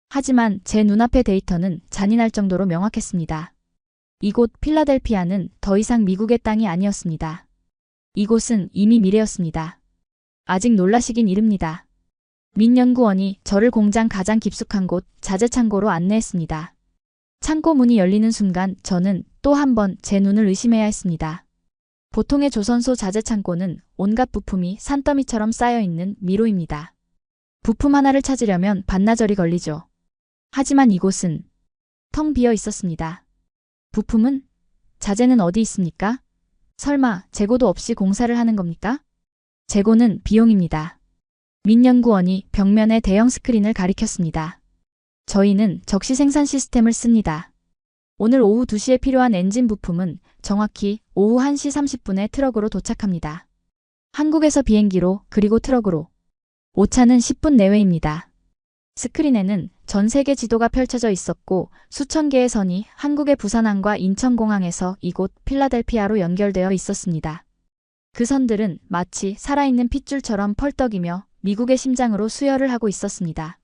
하지만 제 눈앞의 데이터는 잔인할 정도로 명확했습니다. 이곳 필라델피아는 더 이상 미국의 땅이 아니었습니다. 이곳은 이미 미래였습니다. 아직 놀라시긴 이릅니다. 민 연구원이 저를 공장 가장 깊숙한 곳 자재 창고로 안내했습니다. 창고 문이 열리는 순간 저는 또 한 번 제 눈을 의심해야 했습니다. 보통의 조선소 자재 창고는 온갖 부품이 산더미처럼 쌓여있는 미로입니다. 부품 하나를 찾으려면 반나절이 걸리죠. 하지만 이곳은 텅 비어 있었습니다. 부품은? 자재는 어디 있습니까? 설마 재고도 없이 공사를 하는 겁니까? 재고는 비용입니다. 민연구원이 벽면에 대형 스크린을 가리켰습니다. 저희는 적시 생산 시스템을 씁니다. 오늘 오후 2시에 필요한 엔진 부품은 정확히 오후 1시 30분에 트럭으로 도착합니다. 한국에서 비행기로 그리고 트럭으로. 오차는 10분 내외입니다. 스크린에는 전 세계 지도가 펼쳐져 있었고 수천 개의 선이 한국의 부산항과 인천공항에서 이곳 필라델피아로 연결되어 있었습니다. 그 선들은 마치 살아있는 핏줄처럼 펄떡이며 미국의 심장으로 수혈을 하고 있었습니다.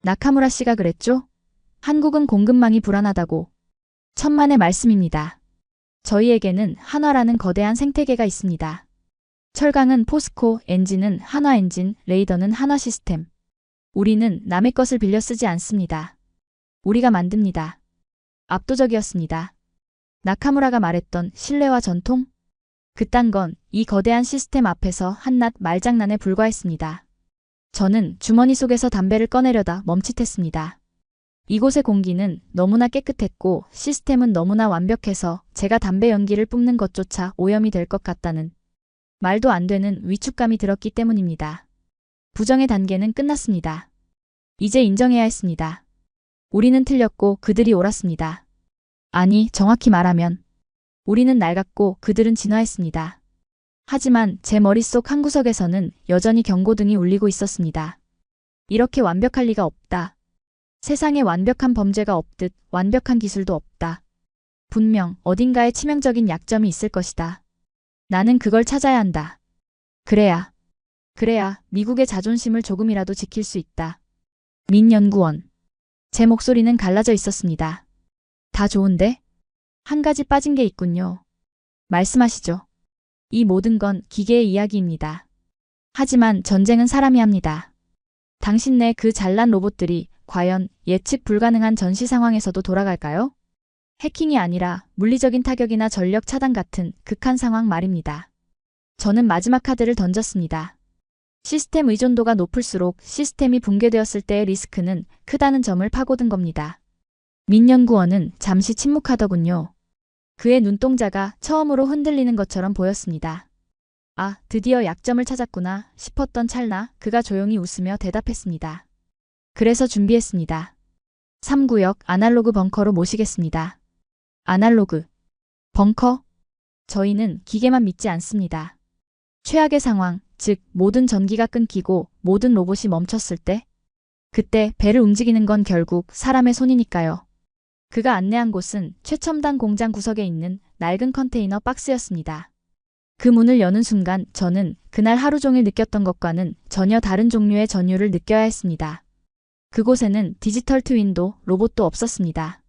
나카무라 씨가 그랬죠? 한국은 공급망이 불안하다고. 천만의 말씀입니다. 저희에게는 한화라는 거대한 생태계가 있습니다. 철강은 포스코, 엔진은 한화 엔진, 레이더는 한화 시스템. 우리는 남의 것을 빌려 쓰지 않습니다. 우리가 만듭니다. 압도적이었습니다. 나카무라가 말했던 신뢰와 전통? 그딴 건 이 거대한 시스템 앞에서 한낱 말장난에 불과했습니다. 저는 주머니 속에서 담배를 꺼내려다 멈칫했습니다. 이곳의 공기는 너무나 깨끗했고 시스템은 너무나 완벽해서 제가 담배 연기를 뿜는 것조차 오염이 될 것 같다는 말도 안 되는 위축감이 들었기 때문입니다. 부정의 단계는 끝났습니다. 이제 인정해야 했습니다. 우리는 틀렸고 그들이 옳았습니다. 아니, 정확히 말하면 우리는 낡았고 그들은 진화했습니다. 하지만 제 머릿속 한 구석에서는 여전히 경고등이 울리고 있었습니다. 이렇게 완벽할 리가 없다. 세상에 완벽한 범죄가 없듯 완벽한 기술도 없다. 분명 어딘가에 치명적인 약점이 있을 것이다. 나는 그걸 찾아야 한다. 그래야 미국의 자존심을 조금이라도 지킬 수 있다. 민연구원. 제 목소리는 갈라져 있었습니다. 다 좋은데? 한 가지 빠진 게 있군요. 말씀하시죠. 이 모든 건 기계의 이야기입니다. 하지만 전쟁은 사람이 합니다. 당신네 그 잘난 로봇들이 과연 예측 불가능한 전시 상황에서도 돌아갈까요? 해킹이 아니라 물리적인 타격이나 전력 차단 같은 극한 상황 말입니다. 저는 마지막 카드를 던졌습니다. 시스템 의존도가 높을수록 시스템이 붕괴되었을 때의 리스크는 크다는 점을 파고든 겁니다. 민연구원은 잠시 침묵하더군요. 그의 눈동자가 처음으로 흔들리는 것처럼 보였습니다. 아, 드디어 약점을 찾았구나 싶었던 찰나 그가 조용히 웃으며 대답했습니다. 그래서 준비했습니다. 3구역 아날로그 벙커로 모시겠습니다. 아날로그 벙커? 저희는 기계만 믿지 않습니다. 최악의 상황, 즉 모든 전기가 끊기고 모든 로봇이 멈췄을 때? 그때 배를 움직이는 건 결국 사람의 손이니까요. 그가 안내한 곳은 최첨단 공장 구석에 있는 낡은 컨테이너 박스였습니다. 그 문을 여는 순간 저는 그날 하루 종일 느꼈던 것과는 전혀 다른 종류의 전율을 느껴야 했습니다. 그곳에는 디지털 트윈도 로봇도 없었습니다.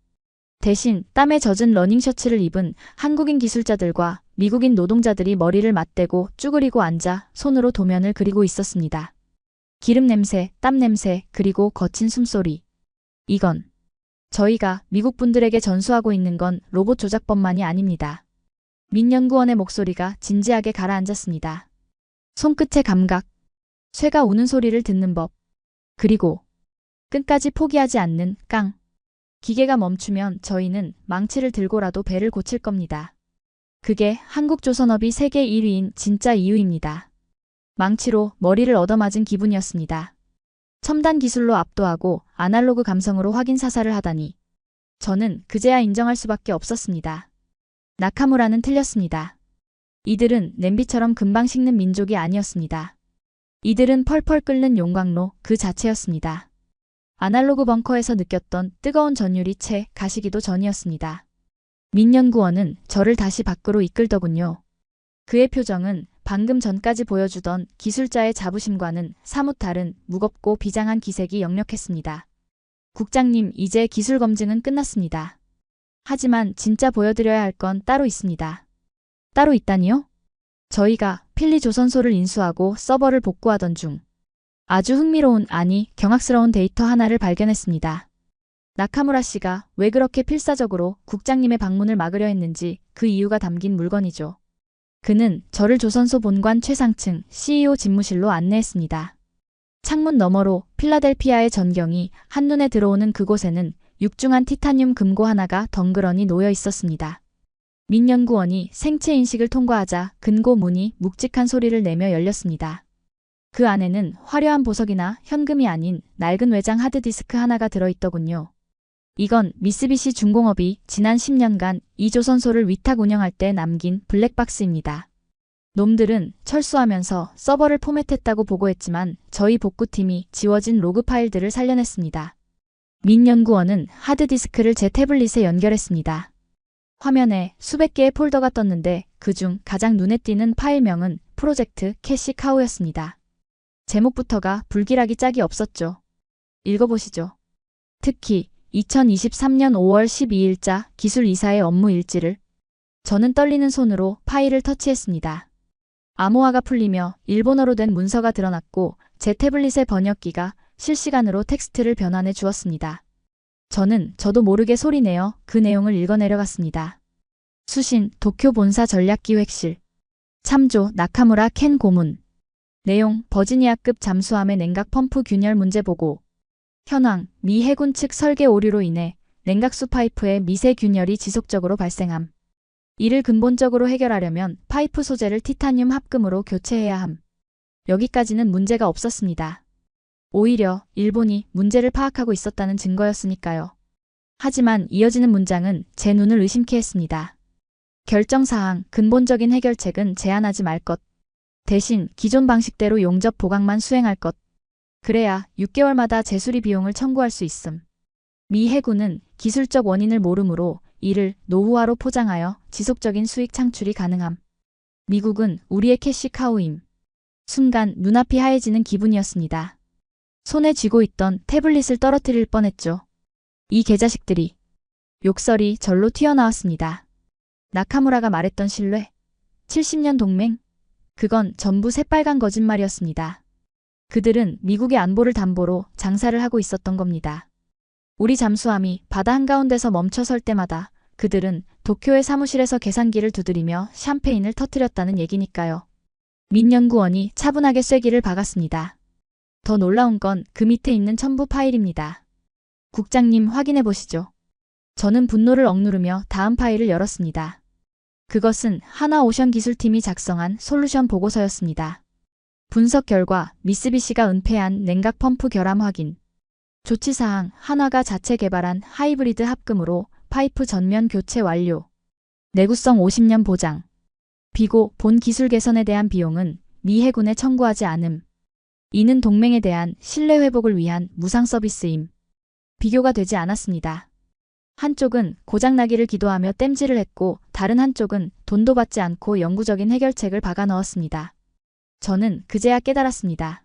대신 땀에 젖은 러닝셔츠를 입은 한국인 기술자들과 미국인 노동자들이 머리를 맞대고 쭈그리고 앉아 손으로 도면을 그리고 있었습니다. 기름 냄새, 땀 냄새, 그리고 거친 숨소리. 이건 저희가 미국 분들에게 전수하고 있는 건 로봇 조작법만이 아닙니다. 민연구원의 목소리가 진지하게 가라앉았습니다. 손끝의 감각, 쇠가 우는 소리를 듣는 법, 그리고 끝까지 포기하지 않는 깡. 기계가 멈추면 저희는 망치를 들고라도 배를 고칠 겁니다. 그게 한국조선업이 세계 1위인 진짜 이유입니다. 망치로 머리를 얻어맞은 기분이었습니다. 첨단 기술로 압도하고 아날로그 감성으로 확인 사살을 하다니. 저는 그제야 인정할 수밖에 없었습니다. 나카무라는 틀렸습니다. 이들은 냄비처럼 금방 식는 민족이 아니었습니다. 이들은 펄펄 끓는 용광로 그 자체였습니다. 아날로그 벙커에서 느꼈던 뜨거운 전율이 채 가시기도 전이었습니다. 민연구원은 저를 다시 밖으로 이끌더군요. 그의 표정은 방금 전까지 보여주던 기술자의 자부심과는 사뭇 다른 무겁고 비장한 기색이 역력했습니다. 국장님, 이제 기술 검증은 끝났습니다. 하지만 진짜 보여드려야 할 건 따로 있습니다. 따로 있다니요? 저희가 필리조선소를 인수하고 서버를 복구하던 중 아주 흥미로운, 아니 경악스러운 데이터 하나를 발견했습니다. 나카무라 씨가 왜 그렇게 필사적으로 국장님의 방문을 막으려 했는지 그 이유가 담긴 물건이죠. 그는 저를 조선소 본관 최상층 CEO 집무실로 안내했습니다. 창문 너머로 필라델피아의 전경이 한눈에 들어오는 그곳에는 육중한 티타늄 금고 하나가 덩그러니 놓여 있었습니다. 민 연구원이 생체 인식을 통과하자 금고 문이 묵직한 소리를 내며 열렸습니다. 그 안에는 화려한 보석이나 현금이 아닌 낡은 외장 하드디스크 하나가 들어있더군요. 이건 미쓰비시 중공업이 지난 10년간 이 조선소를 위탁 운영할 때 남긴 블랙박스입니다. 놈들은 철수하면서 서버를 포맷했다고 보고했지만 저희 복구팀이 지워진 로그 파일들을 살려냈습니다. 민 연구원은 하드디스크를 제 태블릿에 연결했습니다. 화면에 수백 개의 폴더가 떴는데 그중 가장 눈에 띄는 파일명은 프로젝트 캐시 카우였습니다. 제목부터가 불길하기 짝이 없었죠. 읽어보시죠. 특히 2023년 5월 12일자 기술 이사의 업무 일지를. 저는 떨리는 손으로 파일을 터치했습니다. 암호화가 풀리며 일본어로 된 문서가 드러났고 제 태블릿의 번역기가 실시간으로 텍스트를 변환해 주었습니다. 저도 모르게 소리내어 그 내용을 읽어내려갔습니다. 수신 도쿄 본사 전략기획실. 참조 나카무라 켄 고문. 내용 버지니아급 잠수함의 냉각 펌프 균열 문제 보고. 현황 미 해군 측 설계 오류로 인해 냉각수 파이프에 미세 균열이 지속적으로 발생함. 이를 근본적으로 해결하려면 파이프 소재를 티타늄 합금으로 교체해야 함. 여기까지는 문제가 없었습니다. 오히려 일본이 문제를 파악하고 있었다는 증거였으니까요. 하지만 이어지는 문장은 제 눈을 의심케 했습니다. 결정사항 근본적인 해결책은 제안하지 말 것. 대신 기존 방식대로 용접 보강만 수행할 것. 그래야 6개월마다 재수리 비용을 청구할 수 있음. 미 해군은 기술적 원인을 모르므로 이를 노후화로 포장하여 지속적인 수익 창출이 가능함. 미국은 우리의 캐시 카우임. 순간 눈앞이 하얘지는 기분이었습니다. 손에 쥐고 있던 태블릿을 떨어뜨릴 뻔했죠. 이 개자식들이. 욕설이 절로 튀어나왔습니다. 나카무라가 말했던 신뢰. 70년 동맹. 그건 전부 새빨간 거짓말이었습니다. 그들은 미국의 안보를 담보로 장사를 하고 있었던 겁니다. 우리 잠수함이 바다 한가운데서 멈춰설 때마다 그들은 도쿄의 사무실에서 계산기를 두드리며 샴페인을 터뜨렸다는 얘기니까요. 민 연구원이 차분하게 쐐기를 박았습니다. 더 놀라운 건 그 밑에 있는 첨부 파일입니다. 국장님 확인해 보시죠. 저는 분노를 억누르며 다음 파일을 열었습니다. 그것은 하나오션 기술팀이 작성한 솔루션 보고서였습니다. 분석 결과 미쓰비시가 은폐한 냉각 펌프 결함 확인. 조치사항 한화가 자체 개발한 하이브리드 합금으로 파이프 전면 교체 완료. 내구성 50년 보장. 비고 본 기술 개선에 대한 비용은 미 해군에 청구하지 않음. 이는 동맹에 대한 신뢰 회복을 위한 무상 서비스임. 비교가 되지 않았습니다. 한쪽은 고장나기를 기도하며 땜질을 했고 다른 한쪽은 돈도 받지 않고 영구적인 해결책을 박아 넣었습니다. 저는 그제야 깨달았습니다.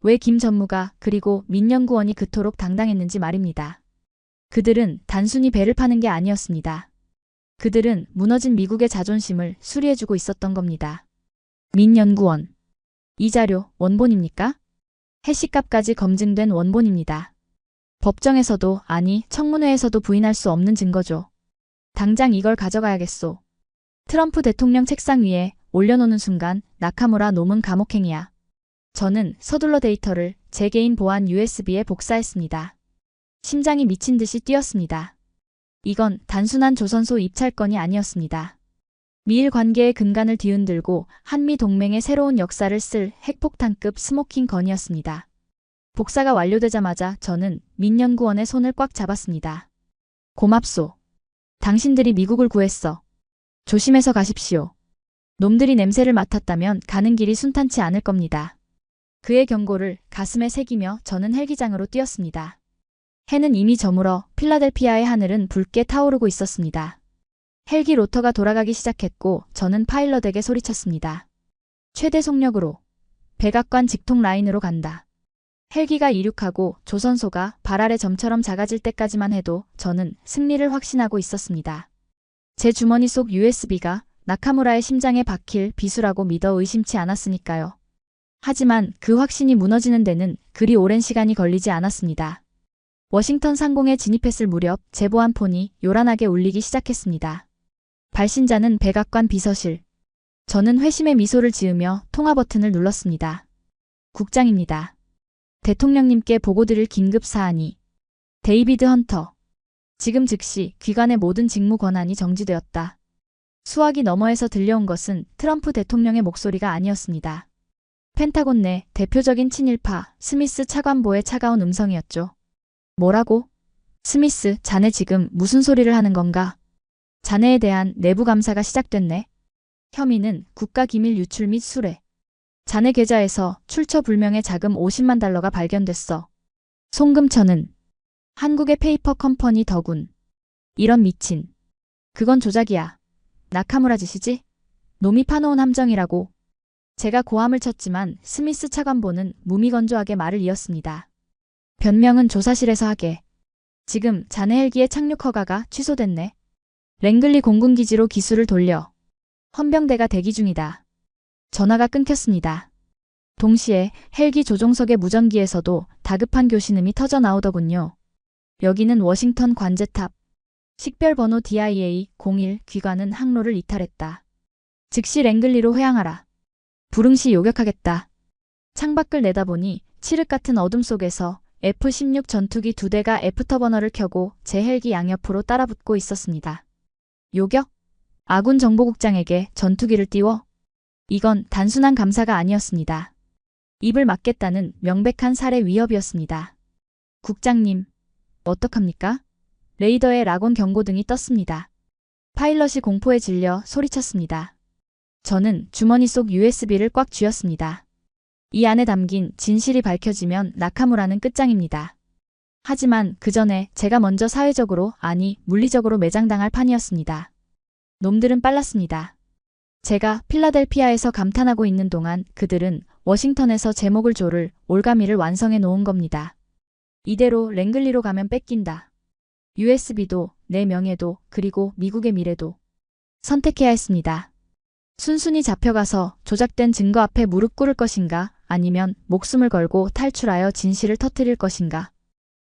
왜 김 전무가 그리고 민 연구원이 그토록 당당했는지 말입니다. 그들은 단순히 배를 파는 게 아니었습니다. 그들은 무너진 미국의 자존심을 수리해주고 있었던 겁니다. 민 연구원. 이 자료 원본입니까? 해시값까지 검증된 원본입니다. 법정에서도 아니 청문회에서도 부인할 수 없는 증거죠. 당장 이걸 가져가야겠소. 트럼프 대통령 책상 위에 올려놓는 순간 나카무라 놈은 감옥행이야. 저는 서둘러 데이터를 제 개인 보안 USB에 복사했습니다. 심장이 미친 듯이 뛰었습니다. 이건 단순한 조선소 입찰건이 아니었습니다. 미일 관계의 근간을 뒤흔들고 한미 동맹의 새로운 역사를 쓸 핵폭탄급 스모킹 건이었습니다. 복사가 완료되자마자 저는 민 연구원의 손을 꽉 잡았습니다. 고맙소. 당신들이 미국을 구했어. 조심해서 가십시오. 놈들이 냄새를 맡았다면 가는 길이 순탄치 않을 겁니다. 그의 경고를 가슴에 새기며 저는 헬기장으로 뛰었습니다. 해는 이미 저물어 필라델피아의 하늘은 붉게 타오르고 있었습니다. 헬기 로터가 돌아가기 시작했고 저는 파일럿에게 소리쳤습니다. 최대 속력으로. 백악관 직통 라인으로 간다. 헬기가 이륙하고 조선소가 발 아래 점처럼 작아질 때까지만 해도 저는 승리를 확신하고 있었습니다. 제 주머니 속 USB가 나카무라의 심장에 박힐 비수라고 믿어 의심치 않았으니까요. 하지만 그 확신이 무너지는 데는 그리 오랜 시간이 걸리지 않았습니다. 워싱턴 상공에 진입했을 무렵 제보한 폰이 요란하게 울리기 시작했습니다. 발신자는 백악관 비서실. 저는 회심의 미소를 지으며 통화 버튼을 눌렀습니다. 국장입니다. 대통령님께 보고드릴 긴급 사안이. 데이비드 헌터. 지금 즉시 귀관의 모든 직무 권한이 정지되었다. 수화기 너머에서 들려온 것은 트럼프 대통령의 목소리가 아니었습니다. 펜타곤 내 대표적인 친일파 스미스 차관보의 차가운 음성이었죠. 뭐라고? 스미스, 자네 지금 무슨 소리를 하는 건가? 자네에 대한 내부 감사가 시작됐네. 혐의는 국가기밀 유출 및 수뢰. 자네 계좌에서 출처 불명의 자금 50만 달러가 발견됐어. 송금처는 한국의 페이퍼 컴퍼니 더군. 이런 미친. 그건 조작이야. 나카무라 짓이지? 놈이 파놓은 함정이라고. 제가 고함을 쳤지만 스미스 차관보는 무미건조하게 말을 이었습니다. 변명은 조사실에서 하게. 지금 자네 헬기의 착륙 허가가 취소됐네. 랭글리 공군기지로 기수를 돌려. 헌병대가 대기 중이다. 전화가 끊겼습니다. 동시에 헬기 조종석의 무전기에서도 다급한 교신음이 터져 나오더군요. 여기는 워싱턴 관제탑. 식별번호 DIA-01 귀관은 항로를 이탈했다. 즉시 랭글리로 회항하라. 불응시 요격하겠다. 창밖을 내다보니 칠흑 같은 어둠 속에서 F-16 전투기 2대가 애프터버너를 켜고 제 헬기 양옆으로 따라붙고 있었습니다. 요격? 아군 정보국장에게 전투기를 띄워? 이건 단순한 감사가 아니었습니다. 입을 막겠다는 명백한 살해 위협이었습니다. 국장님, 어떡합니까? 레이더에 라곤 경고등이 떴습니다. 파일럿이 공포에 질려 소리쳤습니다. 저는 주머니 속 USB를 꽉 쥐었습니다. 이 안에 담긴 진실이 밝혀지면 나카무라는 끝장입니다. 하지만 그 전에 제가 먼저 사회적으로, 아니 물리적으로 매장당할 판이었습니다. 놈들은 빨랐습니다. 제가 필라델피아에서 감탄하고 있는 동안 그들은 워싱턴에서 제목을 조를 올가미를 완성해 놓은 겁니다. 이대로 랭글리로 가면 뺏긴다. USB도, 내 명예도, 그리고 미국의 미래도 선택해야 했습니다. 순순히 잡혀가서 조작된 증거 앞에 무릎 꿇을 것인가, 아니면 목숨을 걸고 탈출하여 진실을 터뜨릴 것인가.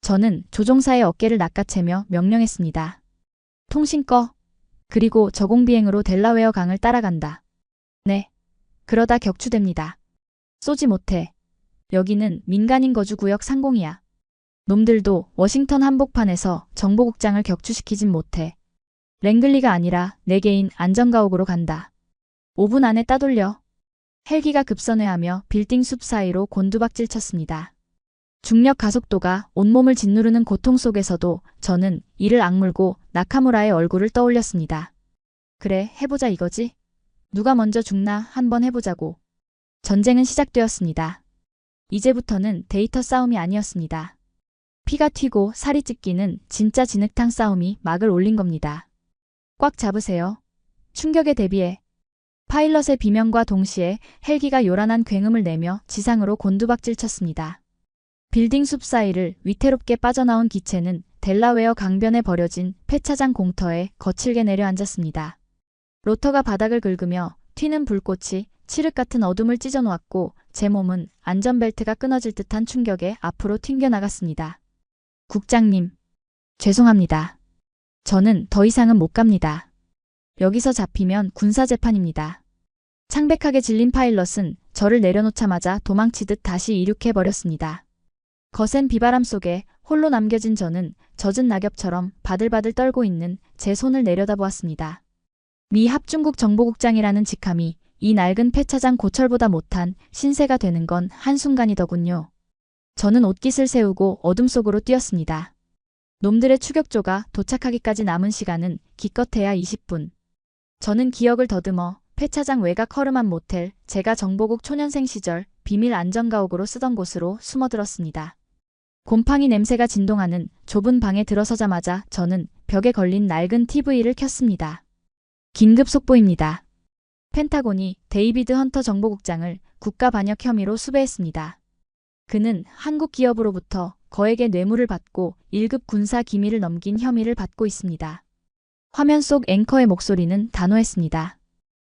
저는 조종사의 어깨를 낚아채며 명령했습니다. 통신 꺼. 그리고 저공비행으로 델라웨어 강을 따라간다. 네. 그러다 격추됩니다. 쏘지 못해. 여기는 민간인 거주구역 상공이야. 놈들도 워싱턴 한복판에서 정보국장을 격추시키진 못해. 랭글리가 아니라 네 개인 안전가옥으로 간다. 5분 안에 따돌려. 헬기가 급선회하며 빌딩 숲 사이로 곤두박질 쳤습니다. 중력 가속도가 온몸을 짓누르는 고통 속에서도 저는 이를 악물고 나카무라의 얼굴을 떠올렸습니다. 그래, 해보자 이거지? 누가 먼저 죽나 한번 해보자고. 전쟁은 시작되었습니다. 이제부터는 데이터 싸움이 아니었습니다. 피가 튀고 살이 찢기는 진짜 진흙탕 싸움이 막을 올린 겁니다. 꽉 잡으세요. 충격에 대비해. 파일럿의 비명과 동시에 헬기가 요란한 굉음을 내며 지상으로 곤두박질 쳤습니다. 빌딩 숲 사이를 위태롭게 빠져나온 기체는 델라웨어 강변에 버려진 폐차장 공터에 거칠게 내려앉았습니다. 로터가 바닥을 긁으며 튀는 불꽃이 칠흑 같은 어둠을 찢어놓았고 제 몸은 안전벨트가 끊어질 듯한 충격에 앞으로 튕겨나갔습니다. 국장님, 죄송합니다. 저는 더 이상은 못 갑니다. 여기서 잡히면 군사재판입니다. 창백하게 질린 파일럿은 저를 내려놓자마자 도망치듯 다시 이륙해버렸습니다. 거센 비바람 속에 홀로 남겨진 저는 젖은 낙엽처럼 바들바들 떨고 있는 제 손을 내려다보았습니다. 미 합중국 정보국장이라는 직함이 이 낡은 폐차장 고철보다 못한 신세가 되는 건 한순간이더군요. 저는 옷깃을 세우고 어둠 속으로 뛰었습니다. 놈들의 추격조가 도착하기까지 남은 시간은 기껏해야 20분. 저는 기억을 더듬어 폐차장 외곽 허름한 모텔, 제가 정보국 초년생 시절 비밀 안전가옥으로 쓰던 곳으로 숨어들었습니다. 곰팡이 냄새가 진동하는 좁은 방에 들어서자마자 저는 벽에 걸린 낡은 TV를 켰습니다. 긴급 속보입니다. 펜타곤이 데이비드 헌터 정보국장을 국가반역 혐의로 수배했습니다. 그는 한국 기업으로부터 거액의 뇌물을 받고 1급 군사 기밀을 넘긴 혐의를 받고 있습니다. 화면 속 앵커의 목소리는 단호했습니다.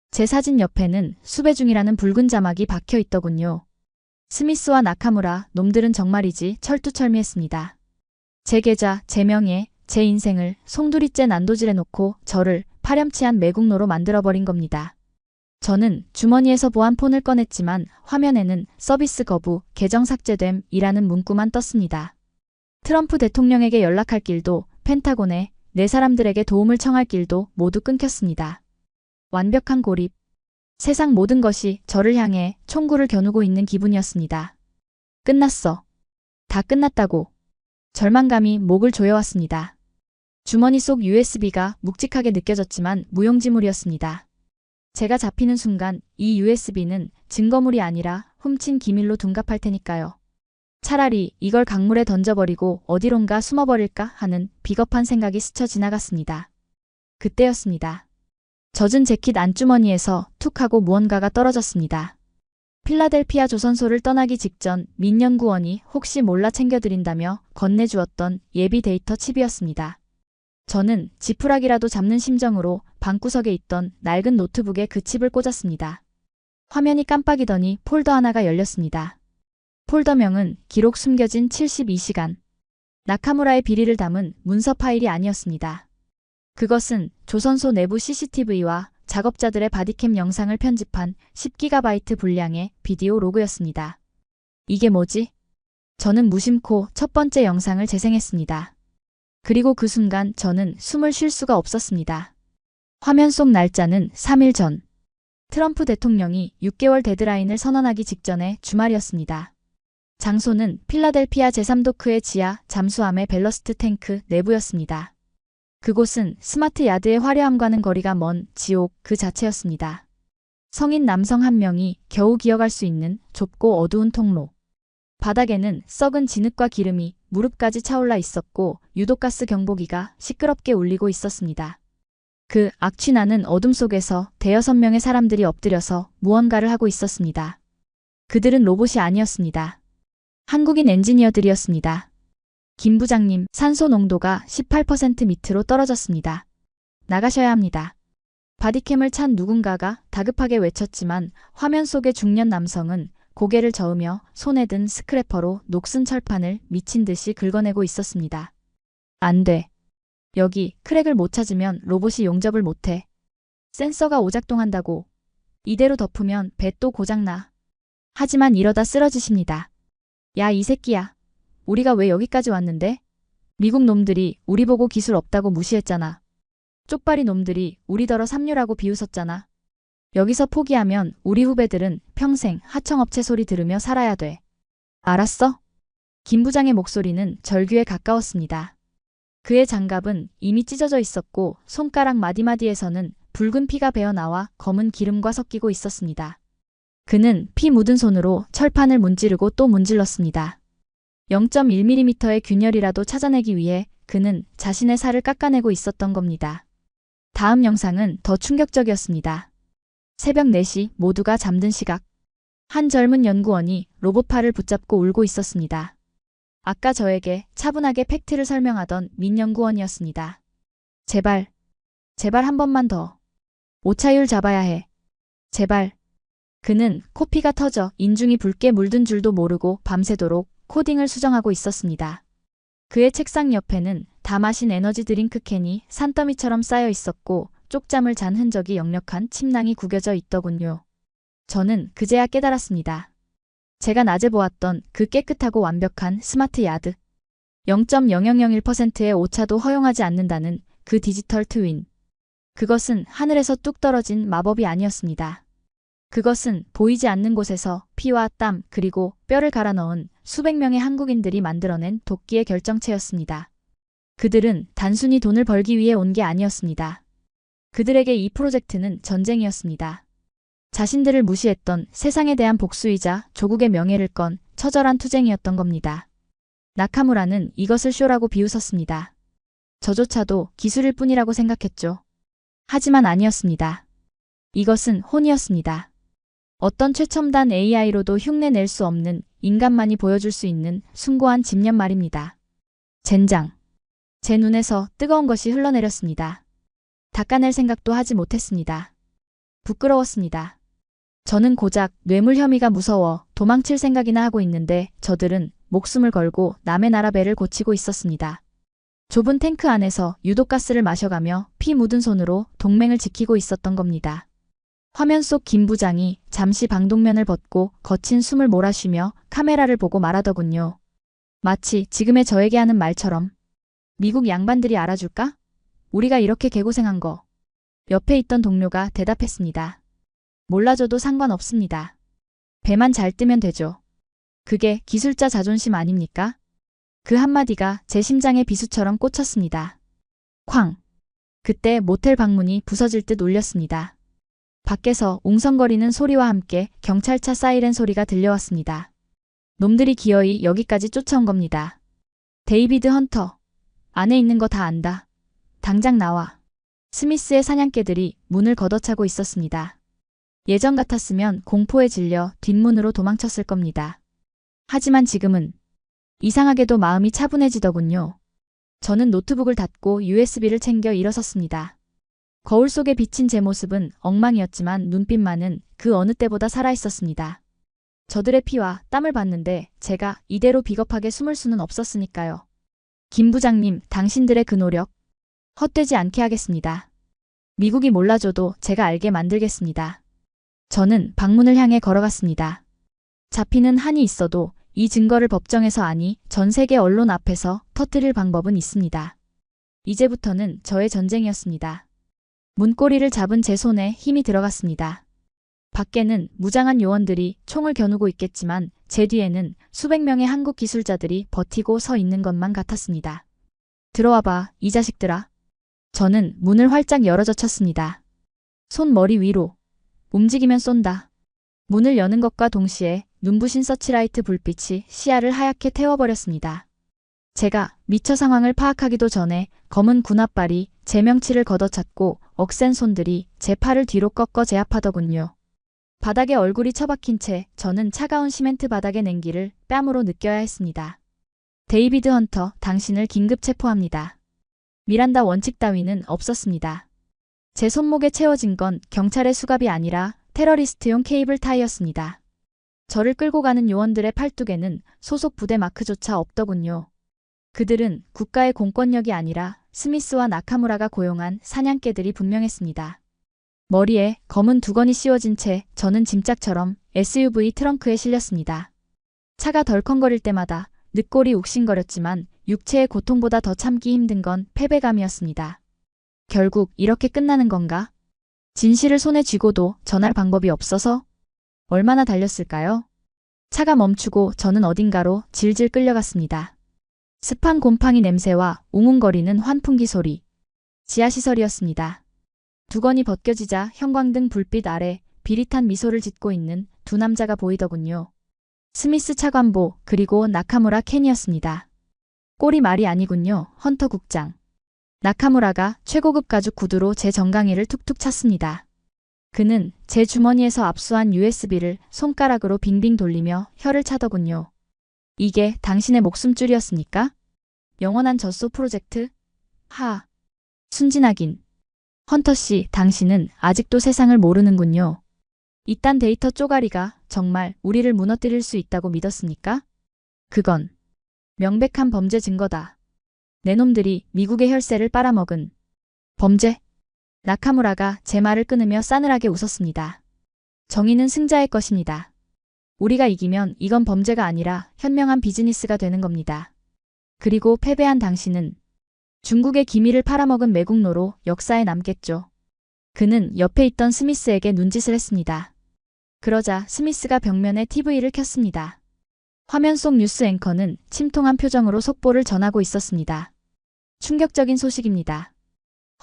제 사진 옆에는 수배 중이라는 붉은 자막이 박혀 있더군요. 스미스와 나카무라, 놈들은 정말이지 철두철미했습니다. 제 계좌, 제 명예, 제 인생을 송두리째 난도질해 놓고 저를 파렴치한 매국노로 만들어버린 겁니다. 저는 주머니에서 보안 폰을 꺼냈지만 화면에는 서비스 거부, 계정 삭제됨이라는 문구만 떴습니다. 트럼프 대통령에게 연락할 길도, 펜타곤에 내 사람들에게 도움을 청할 길도 모두 끊겼습니다. 완벽한 고립. 세상 모든 것이 저를 향해 총구를 겨누고 있는 기분이었습니다. 끝났어. 다 끝났다고. 절망감이 목을 조여왔습니다. 주머니 속 USB가 묵직하게 느껴졌지만 무용지물이었습니다. 제가 잡히는 순간 이 USB는 증거물이 아니라 훔친 기밀로 둔갑할 테니까요. 차라리 이걸 강물에 던져버리고 어디론가 숨어버릴까 하는 비겁한 생각이 스쳐 지나갔습니다. 그때였습니다. 젖은 재킷 안주머니에서 툭 하고 무언가가 떨어졌습니다. 필라델피아 조선소를 떠나기 직전 민 연구원이 혹시 몰라 챙겨드린다며 건네주었던 예비 데이터 칩이었습니다. 저는 지푸라기라도 잡는 심정으로 방구석에 있던 낡은 노트북에 그 칩을 꽂았습니다. 화면이 깜빡이더니 폴더 하나가 열렸습니다. 폴더명은 기록 숨겨진 72시간. 나카무라의 비리를 담은 문서 파일이 아니었습니다. 그것은 조선소 내부 CCTV와 작업자들의 바디캠 영상을 편집한 10GB 분량의 비디오 로그였습니다. 이게 뭐지? 저는 무심코 첫 번째 영상을 재생했습니다. 그리고 그 순간 저는 숨을 쉴 수가 없었습니다. 화면 속 날짜는 3일 전. 트럼프 대통령이 6개월 데드라인을 선언하기 직전의 주말이었습니다. 장소는 필라델피아 제3도크의 지하 잠수함의 벨러스트 탱크 내부였습니다. 그곳은 스마트 야드의 화려함과는 거리가 먼 지옥 그 자체였습니다. 성인 남성 한 명이 겨우 기어갈 수 있는 좁고 어두운 통로. 바닥에는 썩은 진흙과 기름이 무릎까지 차올라 있었고 유독가스 경보기가 시끄럽게 울리고 있었습니다. 그 악취나는 어둠 속에서 대여섯 명의 사람들이 엎드려서 무언가를 하고 있었습니다. 그들은 로봇이 아니었습니다. 한국인 엔지니어들이었습니다. 김 부장님, 산소 농도가 18% 밑으로 떨어졌습니다. 나가셔야 합니다. 바디캠을 찬 누군가가 다급하게 외쳤지만 화면 속의 중년 남성은 고개를 저으며 손에 든 스크래퍼로 녹슨 철판을 미친 듯이 긁어내고 있었습니다. 안 돼. 여기 크랙을 못 찾으면 로봇이 용접을 못해. 센서가 오작동한다고. 이대로 덮으면 배 또 고장나. 하지만 이러다 쓰러지십니다. 야, 이 새끼야. 우리가 왜 여기까지 왔는데? 미국 놈들이 우리 보고 기술 없다고 무시했잖아. 쪽발이 놈들이 우리더러 삼류라고 비웃었잖아. 여기서 포기하면 우리 후배들은 평생 하청업체 소리 들으며 살아야 돼. 알았어? 김 부장의 목소리는 절규에 가까웠습니다. 그의 장갑은 이미 찢어져 있었고 손가락 마디마디에서는 붉은 피가 배어나와 검은 기름과 섞이고 있었습니다. 그는 피 묻은 손으로 철판을 문지르고 또 문질렀습니다. 0.1mm의 균열이라도 찾아내기 위해 그는 자신의 살을 깎아내고 있었던 겁니다. 다음 영상은 더 충격적이었습니다. 새벽 4시 모두가 잠든 시각. 한 젊은 연구원이 로봇팔을 붙잡고 울고 있었습니다. 아까 저에게 차분하게 팩트를 설명하던 민 연구원이었습니다. 제발, 제발 한 번만 더. 오차율 잡아야 해. 제발. 그는 코피가 터져 인중이 붉게 물든 줄도 모르고 밤새도록 코딩을 수정하고 있었습니다. 그의 책상 옆에는 다 마신 에너지 드링크 캔이 산더미처럼 쌓여 있었고 쪽잠을 잔 흔적이 역력한 침낭이 구겨져 있더군요. 저는 그제야 깨달았습니다. 제가 낮에 보았던 그 깨끗하고 완벽한 스마트 야드. 0.0001%의 오차도 허용하지 않는다는 그 디지털 트윈. 그것은 하늘에서 뚝 떨어진 마법이 아니었습니다. 그것은 보이지 않는 곳에서 피와 땀 그리고 뼈를 갈아 넣은 수백 명의 한국인들이 만들어낸 도끼의 결정체였습니다. 그들은 단순히 돈을 벌기 위해 온 게 아니었습니다. 그들에게 이 프로젝트는 전쟁이었습니다. 자신들을 무시했던 세상에 대한 복수이자 조국의 명예를 건 처절한 투쟁이었던 겁니다. 나카무라는 이것을 쇼라고 비웃었습니다. 저조차도 기술일 뿐이라고 생각했죠. 하지만 아니었습니다. 이것은 혼이었습니다. 어떤 최첨단 AI로도 흉내낼 수 없는 인간만이 보여줄 수 있는 숭고한 집념 말입니다. 젠장. 제 눈에서 뜨거운 것이 흘러내렸습니다. 닦아낼 생각도 하지 못했습니다. 부끄러웠습니다. 저는 고작 뇌물 혐의가 무서워 도망칠 생각이나 하고 있는데 저들은 목숨을 걸고 남의 나라 배를 고치고 있었습니다. 좁은 탱크 안에서 유독가스를 마셔가며 피 묻은 손으로 동맹을 지키고 있었던 겁니다. 화면 속 김 부장이 잠시 방독면을 벗고 거친 숨을 몰아쉬며 카메라를 보고 말하더군요. 마치 지금의 저에게 하는 말처럼. 미국 양반들이 알아줄까? 우리가 이렇게 개고생한 거. 옆에 있던 동료가 대답했습니다. 몰라줘도 상관없습니다. 배만 잘 뜨면 되죠. 그게 기술자 자존심 아닙니까? 그 한마디가 제 심장에 비수처럼 꽂혔습니다. 쾅! 그때 모텔 방문이 부서질 듯 울렸습니다. 밖에서 웅성거리는 소리와 함께 경찰차 사이렌 소리가 들려왔습니다. 놈들이 기어이 여기까지 쫓아온 겁니다. 데이비드 헌터. 안에 있는 거 다 안다. 당장 나와. 스미스의 사냥개들이 문을 걷어차고 있었습니다. 예전 같았으면 공포에 질려 뒷문으로 도망쳤을 겁니다. 하지만 지금은 이상하게도 마음이 차분해지더군요. 저는 노트북을 닫고 USB를 챙겨 일어섰습니다. 거울 속에 비친 제 모습은 엉망이었지만 눈빛만은 그 어느 때보다 살아있었습니다. 저들의 피와 땀을 봤는데 제가 이대로 비겁하게 숨을 수는 없었으니까요. 김 부장님, 당신들의 그 노력 헛되지 않게 하겠습니다. 미국이 몰라줘도 제가 알게 만들겠습니다. 저는 방문을 향해 걸어갔습니다. 잡히는 한이 있어도 이 증거를 법정에서 아니 전 세계 언론 앞에서 터뜨릴 방법은 있습니다. 이제부터는 저의 전쟁이었습니다. 문고리를 잡은 제 손에 힘이 들어갔습니다. 밖에는 무장한 요원들이 총을 겨누고 있겠지만 제 뒤에는 수백 명의 한국 기술자들이 버티고 서 있는 것만 같았습니다. 들어와봐, 이 자식들아. 저는 문을 활짝 열어젖혔습니다. 손 머리 위로. 움직이면 쏜다. 문을 여는 것과 동시에 눈부신 서치라이트 불빛이 시야를 하얗게 태워버렸습니다. 제가 미처 상황을 파악하기도 전에 검은 군홧발이 제 명치를 걷어찼고 억센 손들이 제 팔을 뒤로 꺾어 제압하더군요. 바닥에 얼굴이 처박힌 채 저는 차가운 시멘트 바닥의 냉기를 뺨으로 느껴야 했습니다. 데이비드 헌터, 당신을 긴급 체포합니다. 미란다 원칙 따위는 없었습니다. 제 손목에 채워진 건 경찰의 수갑이 아니라 테러리스트용 케이블 타이였습니다. 저를 끌고 가는 요원들의 팔뚝에는 소속 부대 마크조차 없더군요. 그들은 국가의 공권력이 아니라 스미스와 나카무라가 고용한 사냥개들이 분명했습니다. 머리에 검은 두건이 씌워진 채 저는 짐짝처럼 SUV 트렁크에 실렸습니다. 차가 덜컹거릴 때마다 늑골이 욱신거렸지만 육체의 고통보다 더 참기 힘든 건 패배감이었습니다. 결국 이렇게 끝나는 건가? 진실을 손에 쥐고도 전할 방법이 없어서? 얼마나 달렸을까요? 차가 멈추고 저는 어딘가로 질질 끌려갔습니다. 습한 곰팡이 냄새와 웅웅거리는 환풍기 소리. 지하시설이었습니다. 두건이 벗겨지자 형광등 불빛 아래 비릿한 미소를 짓고 있는 두 남자가 보이더군요. 스미스 차관보 그리고 나카무라 켄이었습니다. 꼴이 말이 아니군요, 헌터 국장. 나카무라가 최고급 가죽 구두로 제 정강이를 툭툭 찼습니다. 그는 제 주머니에서 압수한 USB를 손가락으로 빙빙 돌리며 혀를 차더군요. 이게 당신의 목숨줄이었습니까? 영원한 젖소 프로젝트? 하. 순진하긴. 헌터씨, 당신은 아직도 세상을 모르는군요. 이딴 데이터 쪼가리가 정말 우리를 무너뜨릴 수 있다고 믿었습니까? 그건 명백한 범죄 증거다. 내 놈들이 미국의 혈세를 빨아먹은 범죄. 나카무라가 제 말을 끊으며 싸늘하게 웃었습니다. 정의는 승자의 것입니다. 우리가 이기면 이건 범죄가 아니라 현명한 비즈니스가 되는 겁니다. 그리고 패배한 당신은 중국의 기밀을 팔아먹은 매국노로 역사에 남겠죠. 그는 옆에 있던 스미스에게 눈짓을 했습니다. 그러자 스미스가 벽면에 TV를 켰습니다. 화면 속 뉴스 앵커는 침통한 표정으로 속보를 전하고 있었습니다. 충격적인 소식입니다.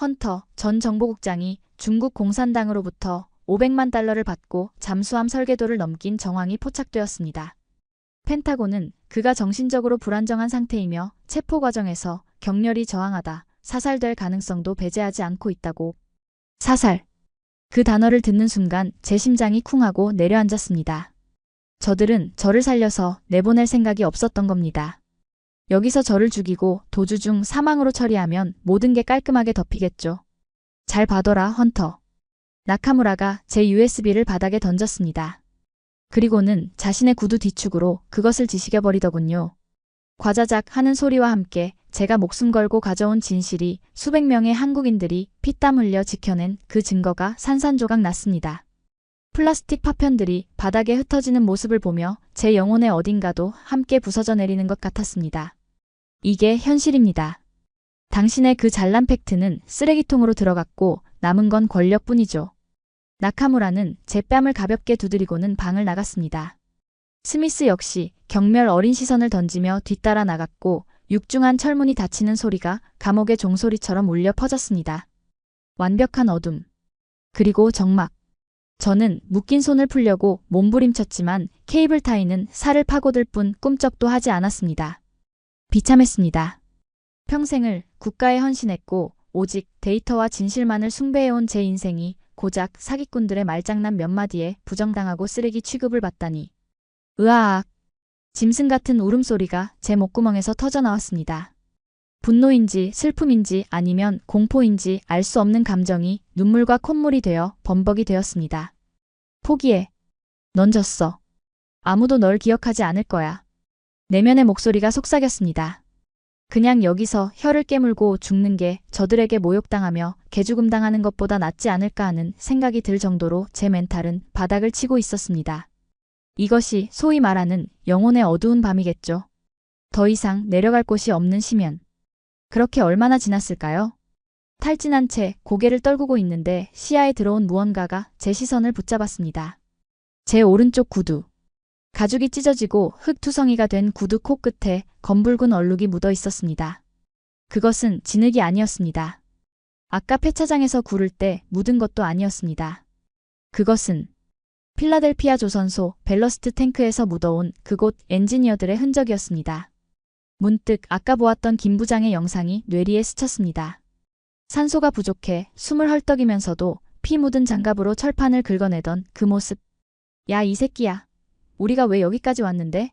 헌터 전 정보국장이 중국 공산당으로부터 500만 달러를 받고 잠수함 설계도를 넘긴 정황이 포착되었습니다. 펜타곤은 그가 정신적으로 불안정한 상태이며 체포 과정에서 격렬히 저항하다 사살될 가능성도 배제하지 않고 있다고. 사살. 그 단어를 듣는 순간 제 심장이 쿵하고 내려앉았습니다. 저들은 저를 살려서 내보낼 생각이 없었던 겁니다. 여기서 저를 죽이고 도주 중 사망으로 처리하면 모든 게 깔끔하게 덮이겠죠. 잘 봐둬라, 헌터. 나카무라가 제 USB를 바닥에 던졌습니다. 그리고는 자신의 구두 뒤축으로 그것을 지시겨버리더군요. 과자작 하는 소리와 함께 제가 목숨 걸고 가져온 진실이 수백 명의 한국인들이 피땀 흘려 지켜낸 그 증거가 산산조각 났습니다. 플라스틱 파편들이 바닥에 흩어지는 모습을 보며 제 영혼의 어딘가도 함께 부서져 내리는 것 같았습니다. 이게 현실입니다. 당신의 그 잘난 팩트는 쓰레기통으로 들어갔고 남은 건 권력뿐이죠. 나카무라는 제 뺨을 가볍게 두드리고는 방을 나갔습니다. 스미스 역시 경멸 어린 시선을 던지며 뒤따라 나갔고 육중한 철문이 닫히는 소리가 감옥의 종소리처럼 울려 퍼졌습니다. 완벽한 어둠. 그리고 정막. 저는 묶인 손을 풀려고 몸부림쳤지만 케이블 타이는 살을 파고들 뿐 꿈쩍도 하지 않았습니다. 비참했습니다. 평생을 국가에 헌신했고 오직 데이터와 진실만을 숭배해온 제 인생이 고작 사기꾼들의 말장난 몇 마디에 부정당하고 쓰레기 취급을 받다니. 으아악. 짐승 같은 울음소리가 제 목구멍에서 터져나왔습니다. 분노인지 슬픔인지 아니면 공포인지 알 수 없는 감정이 눈물과 콧물이 되어 범벅이 되었습니다. 포기해. 넌 졌어. 아무도 널 기억하지 않을 거야. 내면의 목소리가 속삭였습니다. 그냥 여기서 혀를 깨물고 죽는 게 저들에게 모욕당하며 개죽음 당하는 것보다 낫지 않을까 하는 생각이 들 정도로 제 멘탈은 바닥을 치고 있었습니다. 이것이 소위 말하는 영혼의 어두운 밤이겠죠. 더 이상 내려갈 곳이 없는 심연. 그렇게 얼마나 지났을까요? 탈진한 채 고개를 떨구고 있는데 시야에 들어온 무언가가 제 시선을 붙잡았습니다. 제 오른쪽 구두. 가죽이 찢어지고 흙투성이가 된 구두 코끝에 검붉은 얼룩이 묻어 있었습니다. 그것은 진흙이 아니었습니다. 아까 폐차장에서 구를 때 묻은 것도 아니었습니다. 그것은 필라델피아 조선소 벨러스트 탱크에서 묻어온 그곳 엔지니어들의 흔적이었습니다. 문득 아까 보았던 김 부장의 영상이 뇌리에 스쳤습니다. 산소가 부족해 숨을 헐떡이면서도 피 묻은 장갑으로 철판을 긁어내던 그 모습. 야, 이 새끼야. 우리가 왜 여기까지 왔는데?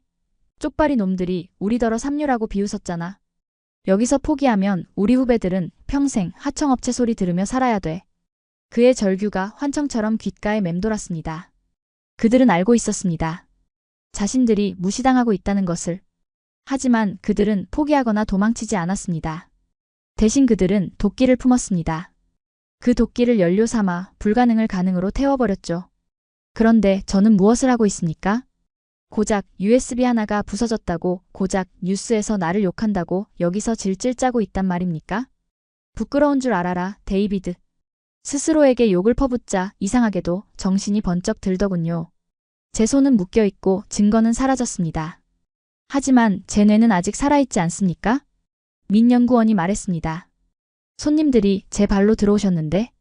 쪽발이 놈들이 우리더러 삼류라고 비웃었잖아. 여기서 포기하면 우리 후배들은 평생 하청업체 소리 들으며 살아야 돼. 그의 절규가 환청처럼 귓가에 맴돌았습니다. 그들은 알고 있었습니다. 자신들이 무시당하고 있다는 것을. 하지만 그들은 포기하거나 도망치지 않았습니다. 대신 그들은 도끼를 품었습니다. 그 도끼를 연료 삼아 불가능을 가능으로 태워버렸죠. 그런데 저는 무엇을 하고 있습니까? 고작 USB 하나가 부서졌다고, 고작 뉴스에서 나를 욕한다고 여기서 질질 짜고 있단 말입니까? 부끄러운 줄 알아라, 데이비드. 스스로에게 욕을 퍼붓자 이상하게도 정신이 번쩍 들더군요. 제 손은 묶여있고 증거는 사라졌습니다. 하지만 제 뇌는 아직 살아있지 않습니까? 민 연구원이 말했습니다. 손님들이 제 발로 들어오셨는데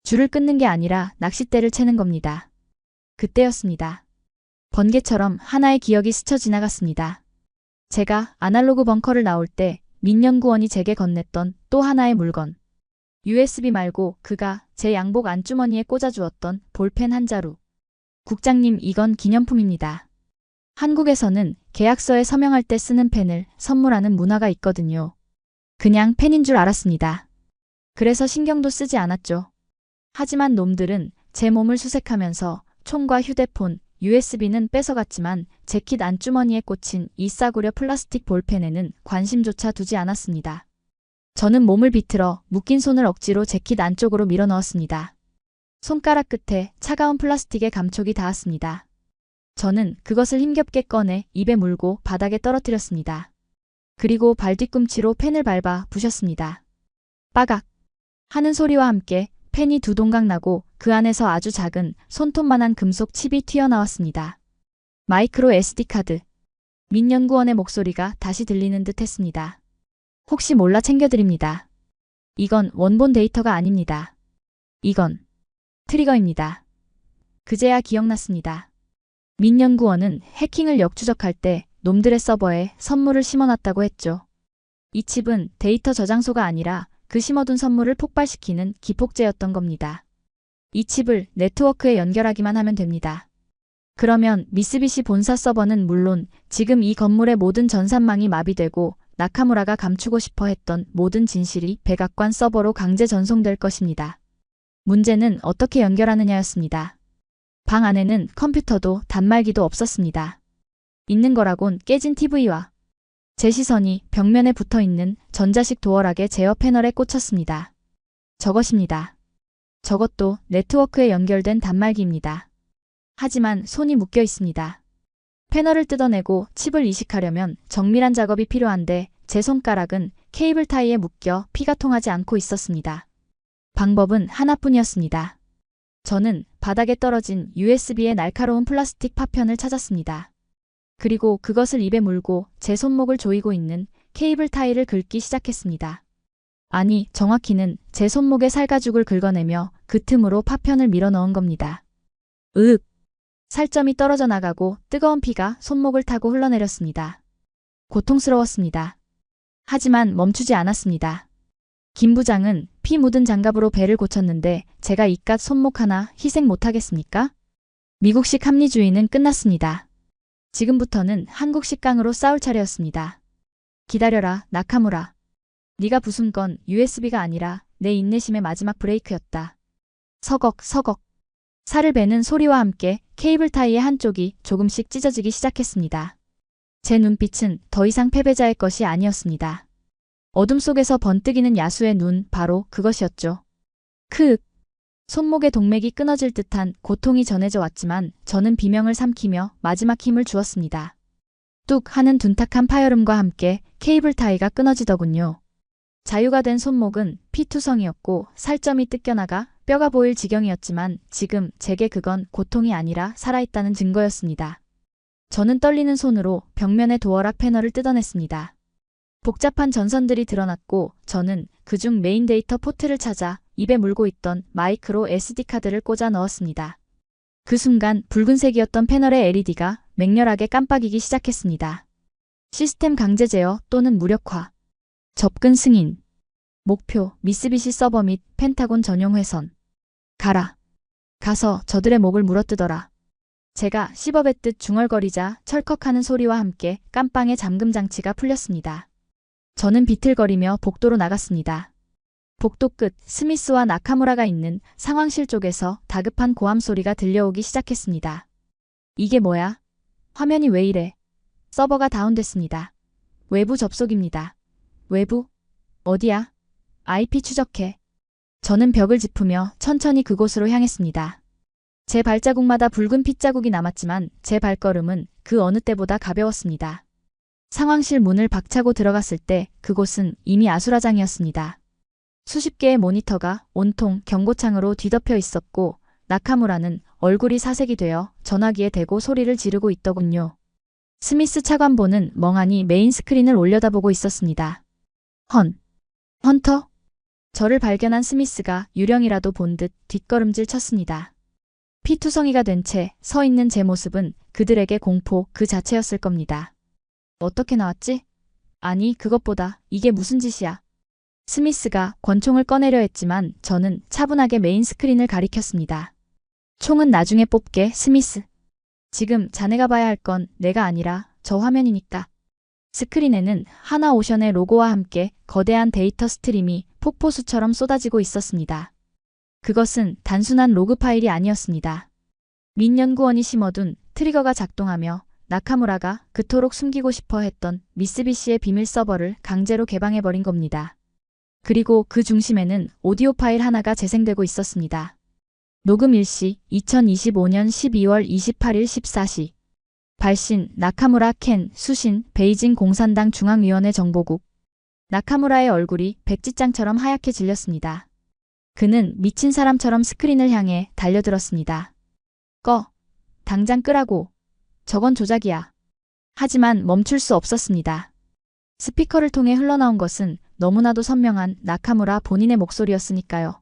줄을 끊는 게 아니라 낚싯대를 채는 겁니다. 그때였습니다. 번개처럼 하나의 기억이 스쳐 지나갔습니다. 제가 아날로그 벙커를 나올 때 민 연구원이 제게 건넸던 또 하나의 물건. USB 말고 그가 제 양복 안주머니에 꽂아주었던 볼펜 한 자루. 국장님, 이건 기념품입니다. 한국에서는 계약서에 서명할 때 쓰는 펜을 선물하는 문화가 있거든요. 그냥 펜인 줄 알았습니다. 그래서 신경도 쓰지 않았죠. 하지만 놈들은 제 몸을 수색하면서 총과 휴대폰, USB는 뺏어갔지만 재킷 안주머니에 꽂힌 이 싸구려 플라스틱 볼펜에는 관심조차 두지 않았습니다. 저는 몸을 비틀어 묶인 손을 억지로 재킷 안쪽으로 밀어 넣었습니다. 손가락 끝에 차가운 플라스틱의 감촉이 닿았습니다. 저는 그것을 힘겹게 꺼내 입에 물고 바닥에 떨어뜨렸습니다. 그리고 발 뒤꿈치로 펜을 밟아 부셨습니다. 빠각 하는 소리와 함께 펜이 두 동강 나고 그 안에서 아주 작은 손톱만한 금속 칩이 튀어나왔습니다. 마이크로 SD카드. 민 연구원의 목소리가 다시 들리는 듯 했습니다. 혹시 몰라 챙겨드립니다. 이건 원본 데이터가 아닙니다. 이건 트리거입니다. 그제야 기억났습니다. 민 연구원은 해킹을 역추적할 때 놈들의 서버에 선물을 심어놨다고 했죠. 이 칩은 데이터 저장소가 아니라 그 심어둔 선물을 폭발시키는 기폭제였던 겁니다. 이 칩을 네트워크에 연결하기만 하면 됩니다. 그러면 미쓰비시 본사 서버는 물론 지금 이 건물의 모든 전산망이 마비되고 나카무라가 감추고 싶어 했던 모든 진실이 백악관 서버로 강제 전송될 것입니다. 문제는 어떻게 연결하느냐였습니다. 방 안에는 컴퓨터도 단말기도 없었습니다. 있는 거라곤 깨진 TV와 제 시선이 벽면에 붙어있는 전자식 도어락의 제어 패널에 꽂혔습니다. 저것입니다. 저것도 네트워크에 연결된 단말기입니다. 하지만 손이 묶여 있습니다. 패널을 뜯어내고 칩을 이식하려면 정밀한 작업이 필요한데 제 손가락은 케이블 타이에 묶여 피가 통하지 않고 있었습니다. 방법은 하나뿐이었습니다. 저는 바닥에 떨어진 USB의 날카로운 플라스틱 파편을 찾았습니다. 그리고 그것을 입에 물고 제 손목을 조이고 있는 케이블 타이를 긁기 시작했습니다. 아니, 정확히는 제 손목의 살가죽을 긁어내며 그 틈으로 파편을 밀어 넣은 겁니다. 으윽! 살점이 떨어져 나가고 뜨거운 피가 손목을 타고 흘러내렸습니다. 고통스러웠습니다. 하지만 멈추지 않았습니다. 김 부장은 피 묻은 장갑으로 배를 고쳤는데 제가 이깟 손목 하나 희생 못하겠습니까? 미국식 합리주의는 끝났습니다. 지금부터는 한국식 깡으로 싸울 차례였습니다. 기다려라, 나카무라. 네가 부순 건 USB가 아니라 내 인내심의 마지막 브레이크였다. 서걱 서걱. 살을 베는 소리와 함께 케이블 타이의 한쪽이 조금씩 찢어지기 시작했습니다. 제 눈빛은 더 이상 패배자의 것이 아니었습니다. 어둠 속에서 번뜩이는 야수의 눈, 바로 그것이었죠. 크윽. 손목의 동맥이 끊어질 듯한 고통이 전해져 왔지만 저는 비명을 삼키며 마지막 힘을 주었습니다. 뚝 하는 둔탁한 파열음과 함께 케이블 타이가 끊어지더군요. 자유가 된 손목은 피투성이었고 살점이 뜯겨나가 뼈가 보일 지경이었지만 지금 제게 그건 고통이 아니라 살아있다는 증거였습니다. 저는 떨리는 손으로 벽면의 도어락 패널을 뜯어냈습니다. 복잡한 전선들이 드러났고 저는 그중 메인 데이터 포트를 찾아 입에 물고 있던 마이크로 SD카드를 꽂아 넣었습니다. 그 순간 붉은색이었던 패널의 LED가 맹렬하게 깜빡이기 시작했습니다. 시스템 강제 제어 또는 무력화. 접근 승인. 목표, 미쓰비시 서버 및 펜타곤 전용 회선. 가라. 가서 저들의 목을 물어뜯어라. 제가 씹어뱉듯 중얼거리자 철컥하는 소리와 함께 깜빵의 잠금 장치가 풀렸습니다. 저는 비틀거리며 복도로 나갔습니다. 복도 끝 스미스와 나카무라가 있는 상황실 쪽에서 다급한 고함 소리가 들려오기 시작했습니다. 이게 뭐야? 화면이 왜 이래? 서버가 다운됐습니다. 외부 접속입니다. 외부? 어디야? IP 추적해. 저는 벽을 짚으며 천천히 그곳으로 향했습니다. 제 발자국마다 붉은 핏자국이 남았지만 제 발걸음은 그 어느 때보다 가벼웠습니다. 상황실 문을 박차고 들어갔을 때 그곳은 이미 아수라장이었습니다. 수십 개의 모니터가 온통 경고창으로 뒤덮여 있었고 나카무라는 얼굴이 사색이 되어 전화기에 대고 소리를 지르고 있더군요. 스미스 차관보는 멍하니 메인 스크린을 올려다보고 있었습니다. 헌터? 저를 발견한 스미스가 유령이라도 본 듯 뒷걸음질 쳤습니다. 피투성이가 된 채 서 있는 제 모습은 그들에게 공포 그 자체였을 겁니다. 어떻게 나왔지? 아니, 그것보다 이게 무슨 짓이야? 스미스가 권총을 꺼내려 했지만 저는 차분하게 메인 스크린을 가리켰습니다. 총은 나중에 뽑게, 스미스. 지금 자네가 봐야 할 건 내가 아니라 저 화면이니까. 스크린에는 하나오션의 로고와 함께 거대한 데이터 스트림이 폭포수처럼 쏟아지고 있었습니다. 그것은 단순한 로그 파일이 아니었습니다. 민 연구원이 심어둔 트리거가 작동하며 나카무라가 그토록 숨기고 싶어 했던 미쓰비시의 비밀 서버를 강제로 개방해버린 겁니다. 그리고 그 중심에는 오디오 파일 하나가 재생되고 있었습니다. 녹음 일시 2025년 12월 28일 14시. 발신 나카무라 켄 수신 베이징 공산당 중앙위원회 정보국. 나카무라의 얼굴이 백지장처럼 하얗게 질렸습니다. 그는 미친 사람처럼 스크린을 향해 달려들었습니다. 꺼. 당장 끄라고. 저건 조작이야. 하지만 멈출 수 없었습니다. 스피커를 통해 흘러나온 것은 너무나도 선명한 나카무라 본인의 목소리였으니까요.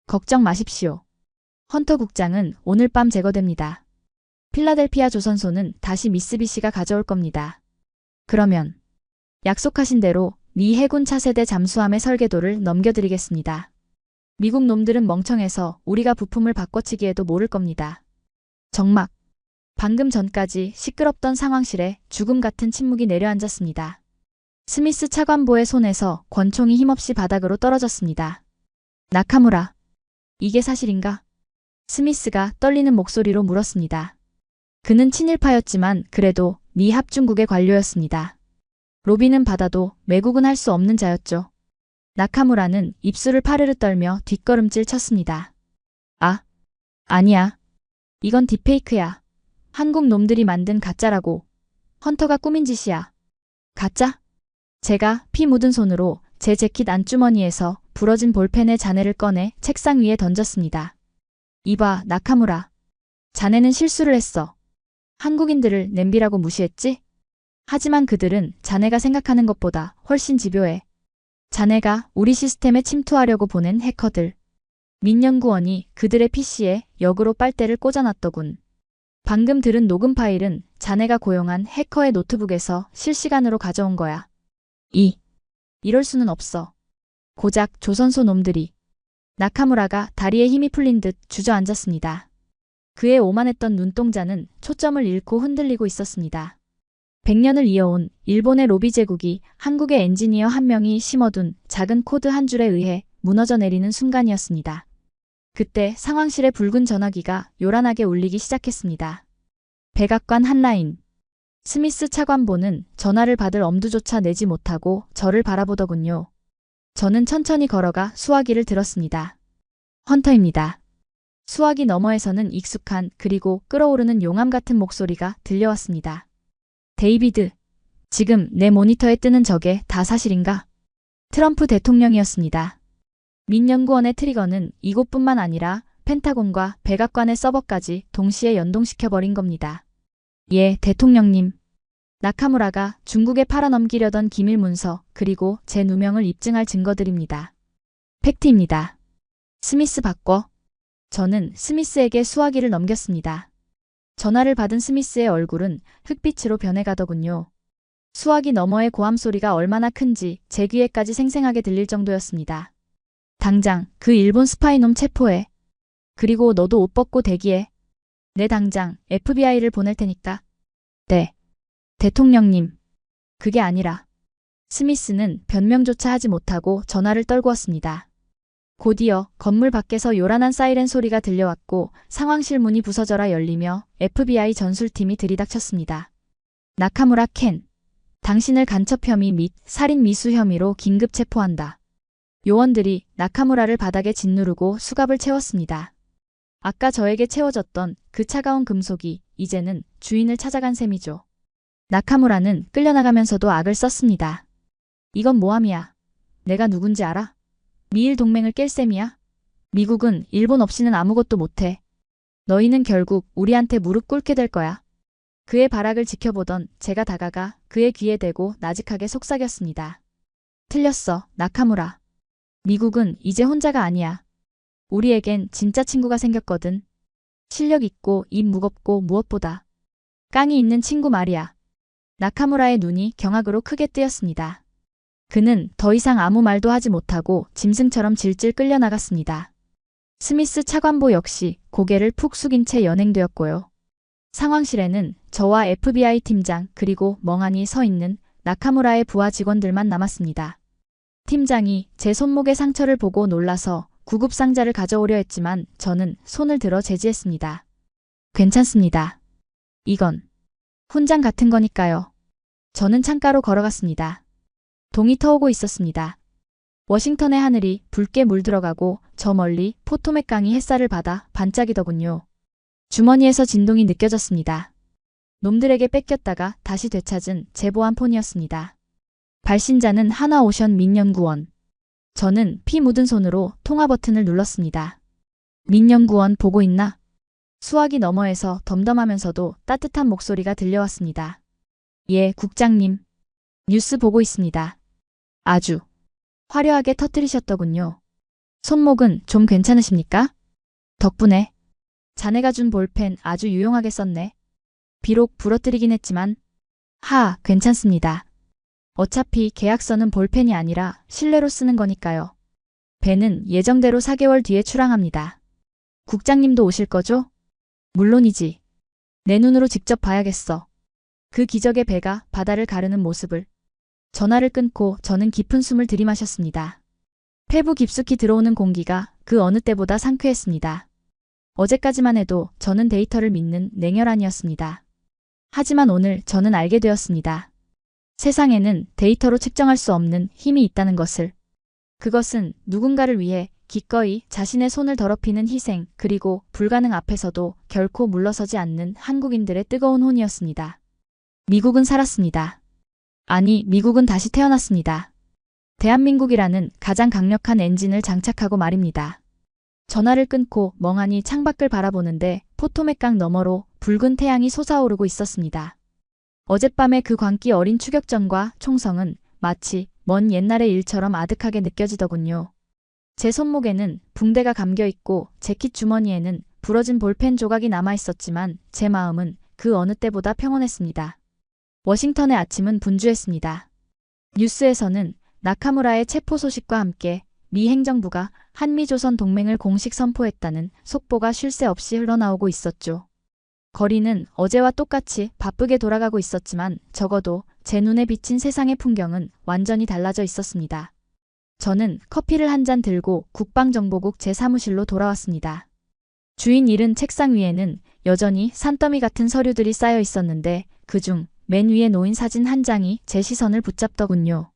걱정 마십시오. 헌터 국장은 오늘 밤 제거됩니다. 필라델피아 조선소는 다시 미쓰비시가 가져올 겁니다. 그러면 약속하신 대로 미 해군 차세대 잠수함의 설계도를 넘겨드리겠습니다. 미국 놈들은 멍청해서 우리가 부품을 바꿔치기해도 모를 겁니다. 정막. 방금 전까지 시끄럽던 상황실에 죽음 같은 침묵이 내려앉았습니다. 스미스 차관보의 손에서 권총이 힘없이 바닥으로 떨어졌습니다. 나카무라. 이게 사실인가? 스미스가 떨리는 목소리로 물었습니다. 그는 친일파였지만 그래도 미 합중국의 관료였습니다. 로비는 받아도 매국은 할 수 없는 자였죠. 나카무라는 입술을 파르르 떨며 뒷걸음질 쳤습니다. 아니야. 이건 딥페이크야. 한국 놈들이 만든 가짜라고. 헌터가 꾸민 짓이야. 가짜? 제가 피 묻은 손으로 제 재킷 안주머니에서 부러진 볼펜의 잔해를 꺼내 책상 위에 던졌습니다. 이봐, 나카무라. 자네는 실수를 했어. 한국인들을 냄비라고 무시했지? 하지만 그들은 자네가 생각하는 것보다 훨씬 집요해. 자네가 우리 시스템에 침투하려고 보낸 해커들. 민연구원이 그들의 PC에 역으로 빨대를 꽂아놨더군. 방금 들은 녹음 파일은 자네가 고용한 해커의 노트북에서 실시간으로 가져온 거야. 이럴 수는 없어. 고작 조선소 놈들이. 나카무라가 다리에 힘이 풀린 듯 주저앉았습니다. 그의 오만했던 눈동자는 초점을 잃고 흔들리고 있었습니다. 100년을 이어온 일본의 로비 제국이 한국의 엔지니어 한 명이 심어둔 작은 코드 한 줄에 의해 무너져 내리는 순간이었습니다. 그때 상황실의 붉은 전화기가 요란하게 울리기 시작했습니다. 백악관 한라인. 스미스 차관보는 전화를 받을 엄두조차 내지 못하고 저를 바라보더군요. 저는 천천히 걸어가 수화기를 들었습니다. 헌터입니다. 수화기 너머에서는 익숙한 그리고 끓어오르는 용암 같은 목소리가 들려왔습니다. 데이비드, 지금 내 모니터에 뜨는 저게 다 사실인가? 트럼프 대통령이었습니다. 민연구원의 트리거는 이곳뿐만 아니라 펜타곤과 백악관의 서버까지 동시에 연동시켜버린 겁니다. 예, 대통령님. 나카무라가 중국에 팔아넘기려던 기밀 문서 그리고 제 누명을 입증할 증거들입니다. 팩트입니다. 스미스 바꿔. 저는 스미스에게 수화기를 넘겼습니다. 전화를 받은 스미스의 얼굴은 흑빛으로 변해가더군요. 수화기 너머의 고함 소리가 얼마나 큰지 제 귀에까지 생생하게 들릴 정도였습니다. 당장 그 일본 스파이놈 체포해. 그리고 너도 옷 벗고 대기해. 내 당장 FBI를 보낼 테니까. 네. 대통령님. 그게 아니라. 스미스는 변명조차 하지 못하고 전화를 떨구었습니다. 곧이어 건물 밖에서 요란한 사이렌 소리가 들려왔고 상황실 문이 부서져라 열리며 FBI 전술팀이 들이닥쳤습니다. 나카무라 켄. 당신을 간첩 혐의 및 살인 미수 혐의로 긴급 체포한다. 요원들이 나카무라를 바닥에 짓누르고 수갑을 채웠습니다. 아까 저에게 채워졌던 그 차가운 금속이 이제는 주인을 찾아간 셈이죠. 나카무라는 끌려나가면서도 악을 썼습니다. 이건 모함이야. 내가 누군지 알아? 미일 동맹을 깰 셈이야? 미국은 일본 없이는 아무것도 못해. 너희는 결국 우리한테 무릎 꿇게 될 거야. 그의 발악을 지켜보던 제가 다가가 그의 귀에 대고 나직하게 속삭였습니다. 틀렸어, 나카무라. 미국은 이제 혼자가 아니야. 우리에겐 진짜 친구가 생겼거든. 실력 있고 입 무겁고 무엇보다 깡이 있는 친구 말이야. 나카무라의 눈이 경악으로 크게 뜨였습니다. 그는 더 이상 아무 말도 하지 못하고 짐승처럼 질질 끌려나갔습니다. 스미스 차관보 역시 고개를 푹 숙인 채 연행되었고요. 상황실에는 저와 FBI 팀장 그리고 멍하니 서 있는 나카무라의 부하 직원들만 남았습니다. 팀장이 제 손목의 상처를 보고 놀라서 구급상자를 가져오려 했지만 저는 손을 들어 제지했습니다. 괜찮습니다. 이건 훈장 같은 거니까요. 저는 창가로 걸어갔습니다. 동이 터오고 있었습니다. 워싱턴의 하늘이 붉게 물들어가고 저 멀리 포토맥 강이 햇살을 받아 반짝이더군요. 주머니에서 진동이 느껴졌습니다. 놈들에게 뺏겼다가 다시 되찾은 제 보안폰이었습니다. 발신자는 하나오션 민연구원. 저는 피 묻은 손으로 통화 버튼을 눌렀습니다. 민연구원 보고 있나? 수화기 너머에서 덤덤하면서도 따뜻한 목소리가 들려왔습니다. 예, 국장님. 뉴스 보고 있습니다. 아주 화려하게 터뜨리셨더군요. 손목은 좀 괜찮으십니까? 덕분에 자네가 준 볼펜 아주 유용하게 썼네. 비록 부러뜨리긴 했지만 괜찮습니다. 어차피 계약서는 볼펜이 아니라 실내로 쓰는 거니까요. 배는 예정대로 4개월 뒤에 출항합니다. 국장님도 오실 거죠? 물론이지. 내 눈으로 직접 봐야겠어. 그 기적의 배가 바다를 가르는 모습을. 전화를 끊고 저는 깊은 숨을 들이마셨습니다. 폐부 깊숙이 들어오는 공기가 그 어느 때보다 상쾌했습니다. 어제까지만 해도 저는 데이터를 믿는 냉혈한이었습니다. 하지만 오늘 저는 알게 되었습니다. 세상에는 데이터로 측정할 수 없는 힘이 있다는 것을. 그것은 누군가를 위해 기꺼이 자신의 손을 더럽히는 희생, 그리고 불가능 앞에서도 결코 물러서지 않는 한국인들의 뜨거운 혼이었습니다. 미국은 살았습니다. 아니, 미국은 다시 태어났습니다. 대한민국이라는 가장 강력한 엔진을 장착하고 말입니다. 전화를 끊고 멍하니 창밖을 바라보는데 포토맥강 너머로 붉은 태양이 솟아오르고 있었습니다. 어젯밤의 그 광기 어린 추격전과 총성은 마치 먼 옛날의 일처럼 아득하게 느껴지더군요. 제 손목에는 붕대가 감겨있고 재킷 주머니에는 부러진 볼펜 조각이 남아있었지만 제 마음은 그 어느 때보다 평온했습니다. 워싱턴의 아침은 분주했습니다. 뉴스에서는 나카무라의 체포 소식과 함께 미 행정부가 한미조선 동맹을 공식 선포했다는 속보가 쉴 새 없이 흘러나오고 있었죠. 거리는 어제와 똑같이 바쁘게 돌아가고 있었지만 적어도 제 눈에 비친 세상의 풍경은 완전히 달라져 있었습니다. 저는 커피를 한 잔 들고 국방정보국 제 사무실로 돌아왔습니다. 주인 일은 책상 위에는 여전히 산더미 같은 서류들이 쌓여 있었는데 그중 맨 위에 놓인 사진 한 장이 제 시선을 붙잡더군요.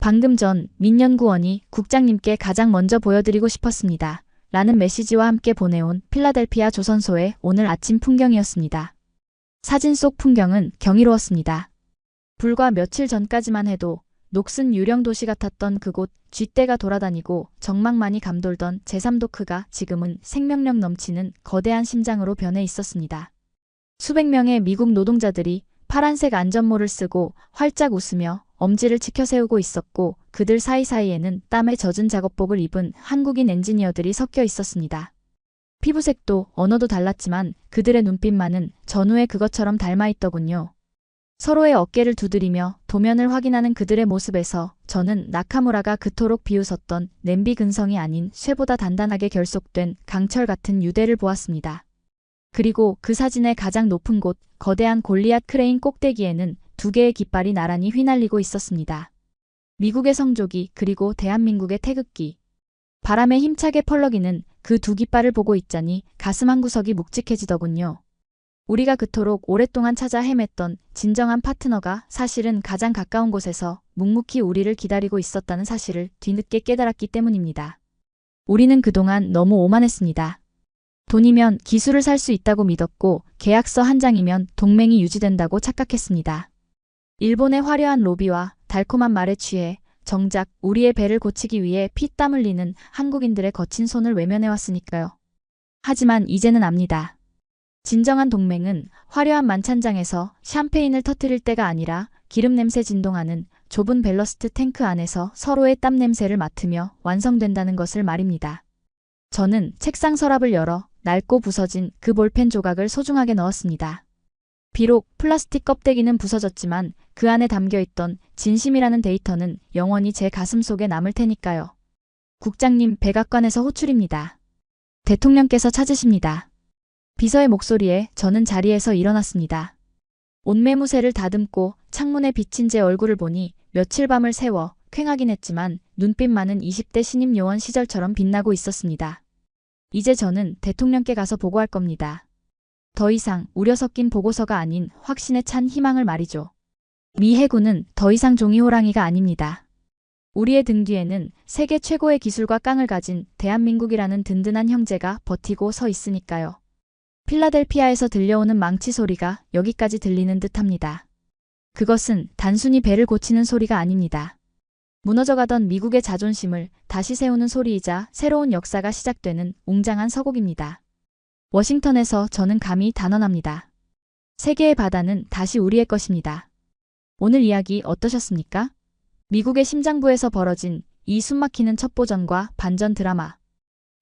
방금 전 민연구원이 국장님께 가장 먼저 보여드리고 싶었습니다. 라는 메시지와 함께 보내온 필라델피아 조선소의 오늘 아침 풍경이었습니다. 사진 속 풍경은 경이로웠습니다. 불과 며칠 전까지만 해도 녹슨 유령 도시 같았던 그곳, 쥐떼가 돌아다니고 적막만이 감돌던 제3도크가 지금은 생명력 넘치는 거대한 심장으로 변해 있었습니다. 수백 명의 미국 노동자들이 파란색 안전모를 쓰고 활짝 웃으며 엄지를 치켜 세우고 있었고 그들 사이사이에는 땀에 젖은 작업복을 입은 한국인 엔지니어들이 섞여 있었습니다. 피부색도 언어도 달랐지만 그들의 눈빛만은 전후의 그것처럼 닮아 있더군요. 서로의 어깨를 두드리며 도면을 확인하는 그들의 모습에서 저는 나카무라가 그토록 비웃었던 냄비 근성이 아닌 쇠보다 단단하게 결속된 강철 같은 유대를 보았습니다. 그리고 그 사진의 가장 높은 곳, 거대한 골리앗 크레인 꼭대기에는 두 개의 깃발이 나란히 휘날리고 있었습니다. 미국의 성조기 그리고 대한민국의 태극기. 바람에 힘차게 펄럭이는 그 두 깃발을 보고 있자니 가슴 한구석이 묵직해지더군요. 우리가 그토록 오랫동안 찾아 헤맸던 진정한 파트너가 사실은 가장 가까운 곳에서 묵묵히 우리를 기다리고 있었다는 사실을 뒤늦게 깨달았기 때문입니다. 우리는 그동안 너무 오만했습니다. 돈이면 기술을 살 수 있다고 믿었고 계약서 한 장이면 동맹이 유지된다고 착각했습니다. 일본의 화려한 로비와 달콤한 말에 취해 정작 우리의 배를 고치기 위해 피땀 흘리는 한국인들의 거친 손을 외면해왔으니까요. 하지만 이제는 압니다. 진정한 동맹은 화려한 만찬장에서 샴페인을 터뜨릴 때가 아니라 기름 냄새 진동하는 좁은 밸러스트 탱크 안에서 서로의 땀 냄새를 맡으며 완성된다는 것을 말입니다. 저는 책상 서랍을 열어 낡고 부서진 그 볼펜 조각을 소중하게 넣었습니다. 비록 플라스틱 껍데기는 부서졌지만 그 안에 담겨있던 진심이라는 데이터는 영원히 제 가슴 속에 남을 테니까요. 국장님, 백악관에서 호출입니다. 대통령께서 찾으십니다. 비서의 목소리에 저는 자리에서 일어났습니다. 옷매무새를 다듬고 창문에 비친 제 얼굴을 보니 며칠 밤을 새워 퀭하긴 했지만 눈빛만은 20대 신임 요원 시절처럼 빛나고 있었습니다. 이제 저는 대통령께 가서 보고할 겁니다. 더 이상 우려 섞인 보고서가 아닌 확신에 찬 희망을 말이죠. 미 해군은 더 이상 종이 호랑이가 아닙니다. 우리의 등 뒤에는 세계 최고의 기술과 깡을 가진 대한민국이라는 든든한 형제가 버티고 서 있으니까요. 필라델피아에서 들려오는 망치 소리가 여기까지 들리는 듯합니다. 그것은 단순히 배를 고치는 소리가 아닙니다. 무너져가던 미국의 자존심을 다시 세우는 소리이자 새로운 역사가 시작되는 웅장한 서곡입니다. 워싱턴에서 저는 감히 단언합니다. 세계의 바다는 다시 우리의 것입니다. 오늘 이야기 어떠셨습니까? 미국의 심장부에서 벌어진 이 숨막히는 첩보전과 반전 드라마.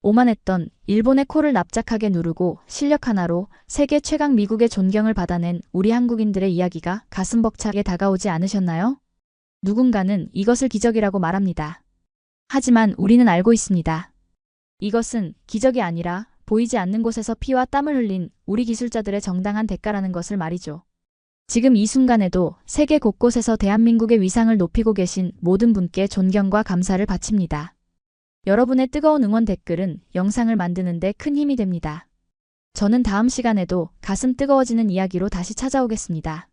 오만했던 일본의 코를 납작하게 누르고 실력 하나로 세계 최강 미국의 존경을 받아낸 우리 한국인들의 이야기가 가슴 벅차게 다가오지 않으셨나요? 누군가는 이것을 기적이라고 말합니다. 하지만 우리는 알고 있습니다. 이것은 기적이 아니라 보이지 않는 곳에서 피와 땀을 흘린 우리 기술자들의 정당한 대가라는 것을 말이죠. 지금 이 순간에도 세계 곳곳에서 대한민국의 위상을 높이고 계신 모든 분께 존경과 감사를 바칩니다. 여러분의 뜨거운 응원 댓글은 영상을 만드는 데 큰 힘이 됩니다. 저는 다음 시간에도 가슴 뜨거워지는 이야기로 다시 찾아오겠습니다.